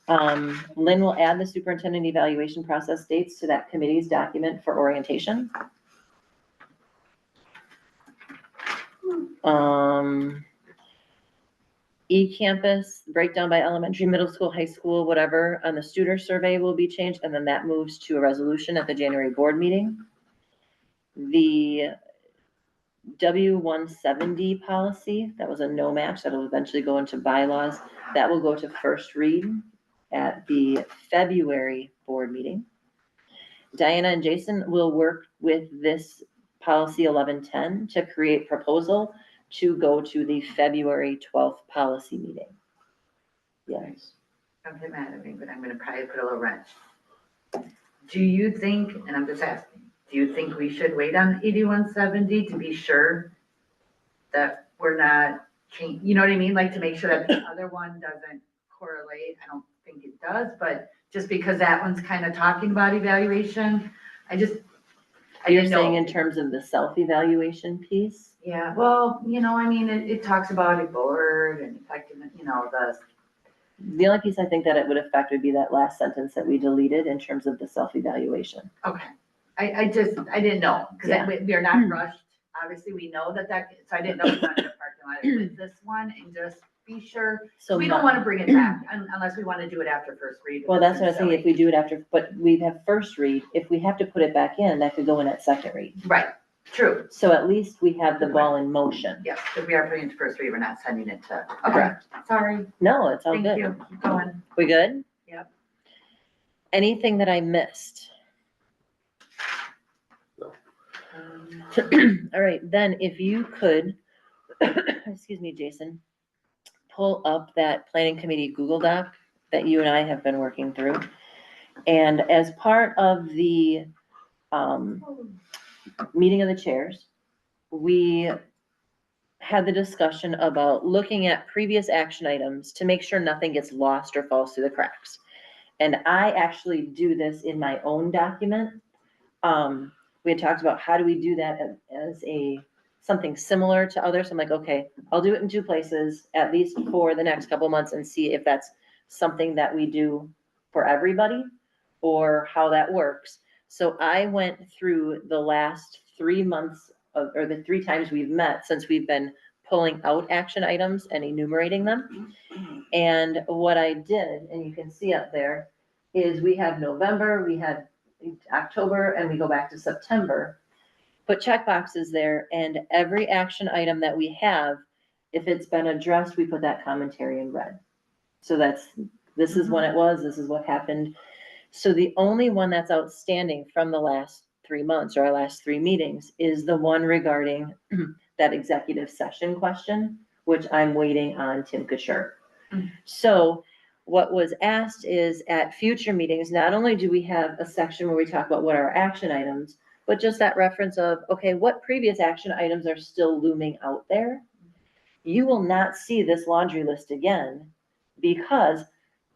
Lynn will add the superintendent evaluation process dates to that committee's document for orientation. E-campus breakdown by elementary, middle school, high school, whatever, on the Studer survey will be changed, and then that moves to a resolution at the January board meeting. The W-170 policy, that was a no match, that'll eventually go into bylaws. That will go to first read at the February board meeting. Diana and Jason will work with this policy 1110 to create proposal to go to the February 12th policy meeting. Yes. Don't get mad at me, but I'm gonna probably put a little wrench. Do you think, and I'm just asking, do you think we should wait on 8170 to be sure that we're not you know what I mean? Like to make sure that the other one doesn't correlate. I don't think it does, but just because that one's kind of talking about evaluation, I You're didn't saying know. in terms of the self-evaluation piece? Yeah, well, I mean, it talks about a board and effectiveness, The only piece I think that it would affect would be that last sentence that we deleted in terms of the self-evaluation. okay. I didn't know, because Yeah. we are not rushed. Obviously, we know that, so I didn't know we wanted to parking lot with this one and just be sure. So We don't want to bring it back unless we want to do it after first read. Well, that's what I was thinking, if we do it after, but we have first read, if we have to put it back in, that could go in at second read. Right, true, So at least we have the ball in motion. yes, because we are putting it to first read, we're not sending it to, okay, Correct. sorry, No, it's all thank good. you, keep going. We good? Yep. Anything that I missed? All right, then if you could, excuse me, Jason, pull up that planning committee Google Doc that you and I have been working through. And as part of the, meeting of the chairs, we had the discussion about looking at previous action items to make sure nothing gets lost or falls through the cracks. And I actually do this in my own document. We had talked about how do we do that as something similar to others. I'm like, okay, I'll do it in two places, at least for the next couple of months, and see if that's something that we do for everybody or how that works. So I went through the last 3 months or the 3 times we've met since we've been pulling out action items and enumerating them. And what I did, and you can see up there, is we have November, we had October, and we go back to September. Put check boxes there, and every action item that we have, if it's been addressed, we put that commentary in red. So this is when it was, this is what happened. So the only one that's outstanding from the last 3 months or our last 3 meetings is the one regarding that executive session question, which I'm waiting on Tim Kutscher. So what was asked is at future meetings, not only do we have a section where we talk about what are action items, but just that reference of, okay, what previous action items are still looming out there? You will not see this laundry list again because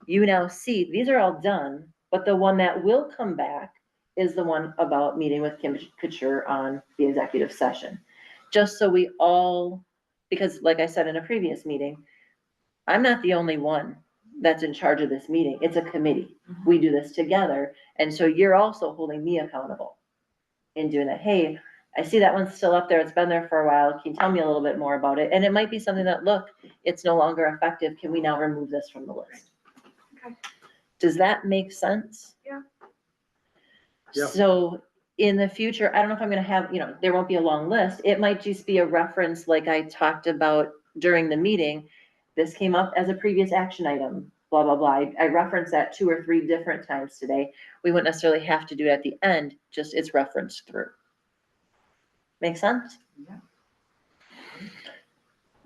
you now see, these are all done, but the one that will come back is the one about meeting with Kim Kutscher on the executive session. Just so we all, because like I said in a previous meeting, I'm not the only one that's in charge of this meeting. It's a committee. We do this together. And so you're also holding me accountable in doing that. Hey, I see that one's still up there. It's been there for a while. Can you tell me a little bit more about it? And it might be something that, look, it's no longer effective. Can we now remove this from the list? Okay. Does that make sense? Yeah. Yeah. So in the future, I don't know if I'm gonna have, there won't be a long list. It might just be a reference like I talked about during the meeting. This came up as a previous action item, blah, blah, blah. I referenced that 2 or 3 different times today. We wouldn't necessarily have to do it at the end, just it's referenced through. Make sense? Yeah.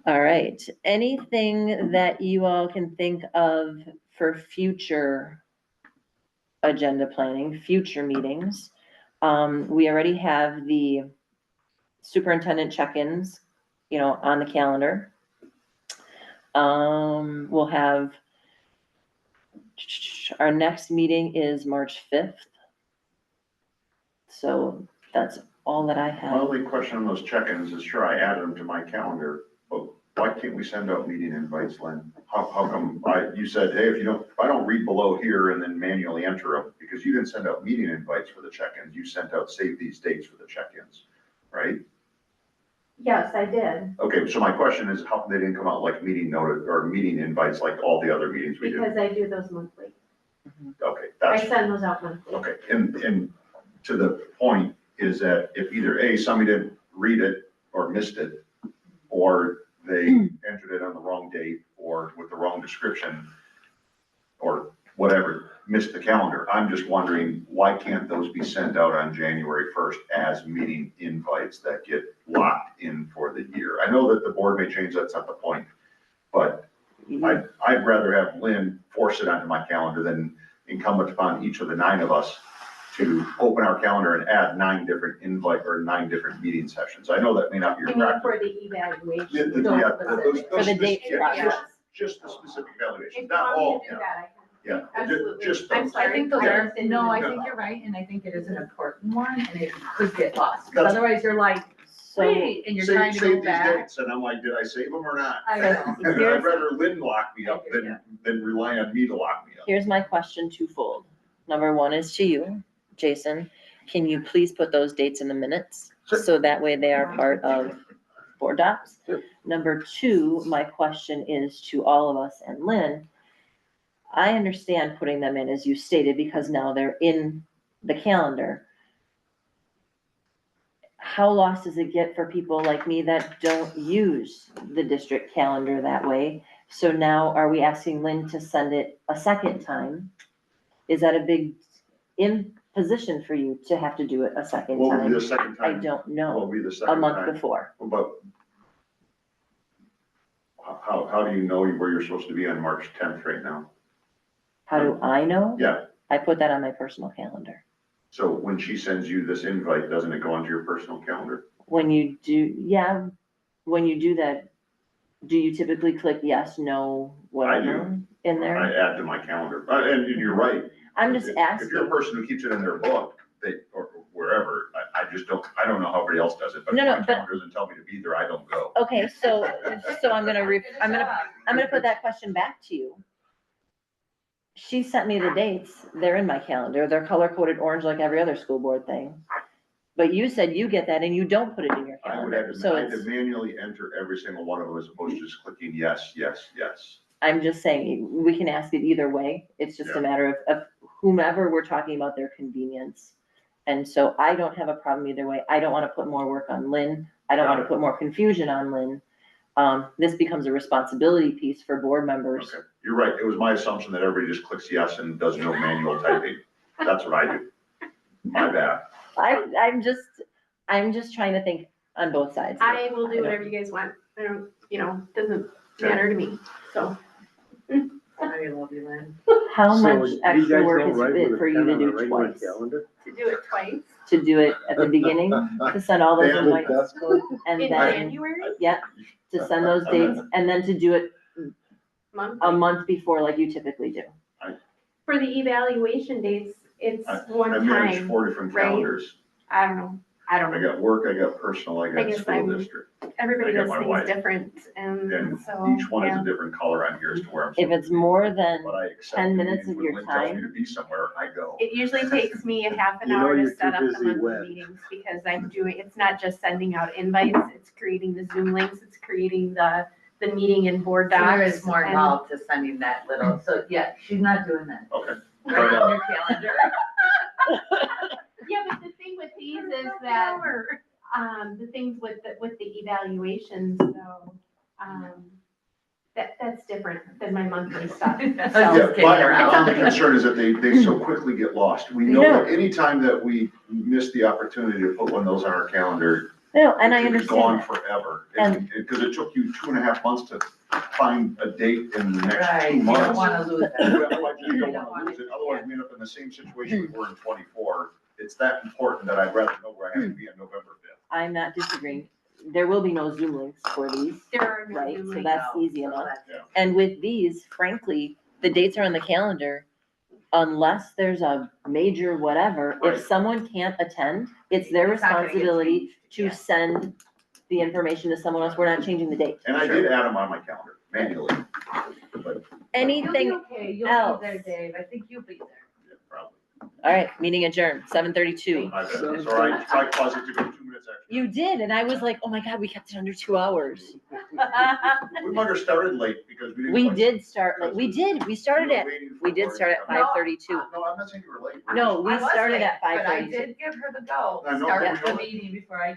All right. Anything that you all can think of for future agenda planning, future meetings? We already have the superintendent check-ins, on the calendar. We'll have, our next meeting is March 5th. So that's all that I My have. only question on those check-ins is, sure, I added them to my calendar, but why can't we send out meeting invites, Lynn? How come you said, hey, if I don't read below here and then manually enter them, because you didn't send out meeting invites for the check-ins, you sent out save these dates for the check-ins, right? Yes, I did, Okay, so my question is, how come they didn't come out like meeting notice or meeting invites like all the other meetings we do? because I do those monthly. Okay, I that's, send those out monthly. okay, and to the point is that if either A, somebody didn't read it or missed it, or they entered it on the wrong date or with the wrong description, or whatever, missed the calendar. I'm just wondering, why can't those be sent out on January 1st as meeting invites that get locked in for the year? I know that the board may change, that's not the point, but I'd rather have Lynn force it onto my calendar than incumbent upon each of the 9 of us to open our calendar and add 9 different invite or 9 different meeting sessions. I know that may not be your You mean practice. for the evaluation? For the date process. Just the specific evaluation, If you not want me all, to do that, I can. yeah, Absolutely. just I'm those. sorry. I think those I are, understand no, I you. think you're right, and I think it is an important one, and it could get lost. That's- Otherwise, you're like, So wait, and you're trying to Save go these back. dates, and I'm like, did I save them or not? I know. I'd rather Lynn lock me up Yeah. than rely on me to lock me up. here's my question twofold. Number 1 is to you, Jason. Can you please put those dates in the minutes? Sure. So that way they are part of board docs. Sure. Number 2, my question is to all of us and Lynn. I understand putting them in, as you stated, because now they're in the calendar. How lost does it get for people like me that don't use the district calendar that way? So now are we asking Lynn to send it a second time? Is that a big imposition for you to have to do it a second What will be time? the second I time? don't What will know, be the a second month time? before. But how do you know where you're supposed to be on March 10th right now? How do I know? Yeah, I put that on my personal calendar. so when she sends you this invite, doesn't it go onto your personal calendar? When you do, yeah, when you do that, do you typically click yes, no, whatever in there? I add to my calendar, and you're right. I'm just If you're a asking. person who keeps it in their book, or wherever, I don't know how everybody else does it, but if No, my but- calendar doesn't tell me to be there, I don't go. Okay, so I'm gonna put that question back to you. She sent me the dates, they're in my calendar, they're color coded orange like every other school board thing. But you said you get that and you don't put it in your I would calendar, have so I had to it's, manually enter every single one of them as opposed to just clicking yes, yes, yes. I'm just saying, we can ask it either way, it's just Yeah. a matter of whomever we're talking about their convenience. And so I don't have a problem either way, I don't wanna put more work on Lynn, I don't wanna put more confusion on Lynn. This becomes a responsibility piece for board members. Okay, you're right. It was my assumption that everybody just clicks yes and does no manual typing. That's what I do. My bad. I'm just trying to think on both sides. I will do whatever you guys want. I don't, doesn't matter to me, so. I love you, Lynn. How So much you extra guys work don't is write with it a for you pen to on a do regular twice? calendar? To do it twice To do it at the beginning, to send all those Dan, With invites, desk clerk? and in then, January, yeah, to send those dates, and then to do it month. a month before like you typically do. For the evaluation dates, it's I one manage time. 4 different right? calendars. I don't know. I got work, I got personal, I I got guess school I'm- district. Everybody I got does my things wife. different, and And so, each one is yeah. a different color on here as to where I'm. If supposed it's to be. more than But I accept 10 the minutes meetings of when your Lynn tells me time, to be somewhere, I go. It usually takes me a half an You know hour you're to set too up the busy monthly when. meetings, because I'm doing, it's not just sending out invites, it's creating the Zoom links, it's creating the meeting and board So docs. there is more and- involved to sending that little, so yeah, she's not doing that. Okay. Right on your calendar. Yeah, but the thing with these is that, the things with the evaluations, though, that's different than my monthly stuff. That's So- all. Yeah, kidding my around. only concern is that they so quickly get lost. We know that anytime that we miss the opportunity to put one of those on our calendar, no, and I it's understand gone that. forever. And- Because it took you 2.5 months to find a date in the next Right, 2 you months. don't wanna lose You that. don't wanna lose it, otherwise we end up in the same situation we were in 24. It's that important that I'd rather know where I have to be on November 5th. I'm not disagreeing. There will be no Zoom links for these, There are no right? Zoom So links. that's easy So enough. that's- And with these, frankly, the dates are on the calendar. Unless there's a major whatever, Right. if someone can't attend, it's their It's not gonna get responsibility changed, to yeah. send the information to someone else. We're not changing the date. And I did add them on my calendar manually, but Anything, You'll be okay, you'll else? be there, Dave, I think you'll be there. yeah, probably. all right, meeting adjourned, 7:32. I bet. So I tried pausing to go 2 minutes extra. You did, and I was like, oh my God, we kept it under 2 hours. We might have started late because we didn't. We quite- did start, like, we started We were at, waiting for we did Lori start to at come. 5:32. No, I'm not saying you were late. No, we I was started late, at But I 5:32. did give her the go, I know, start but we the don't- meeting before I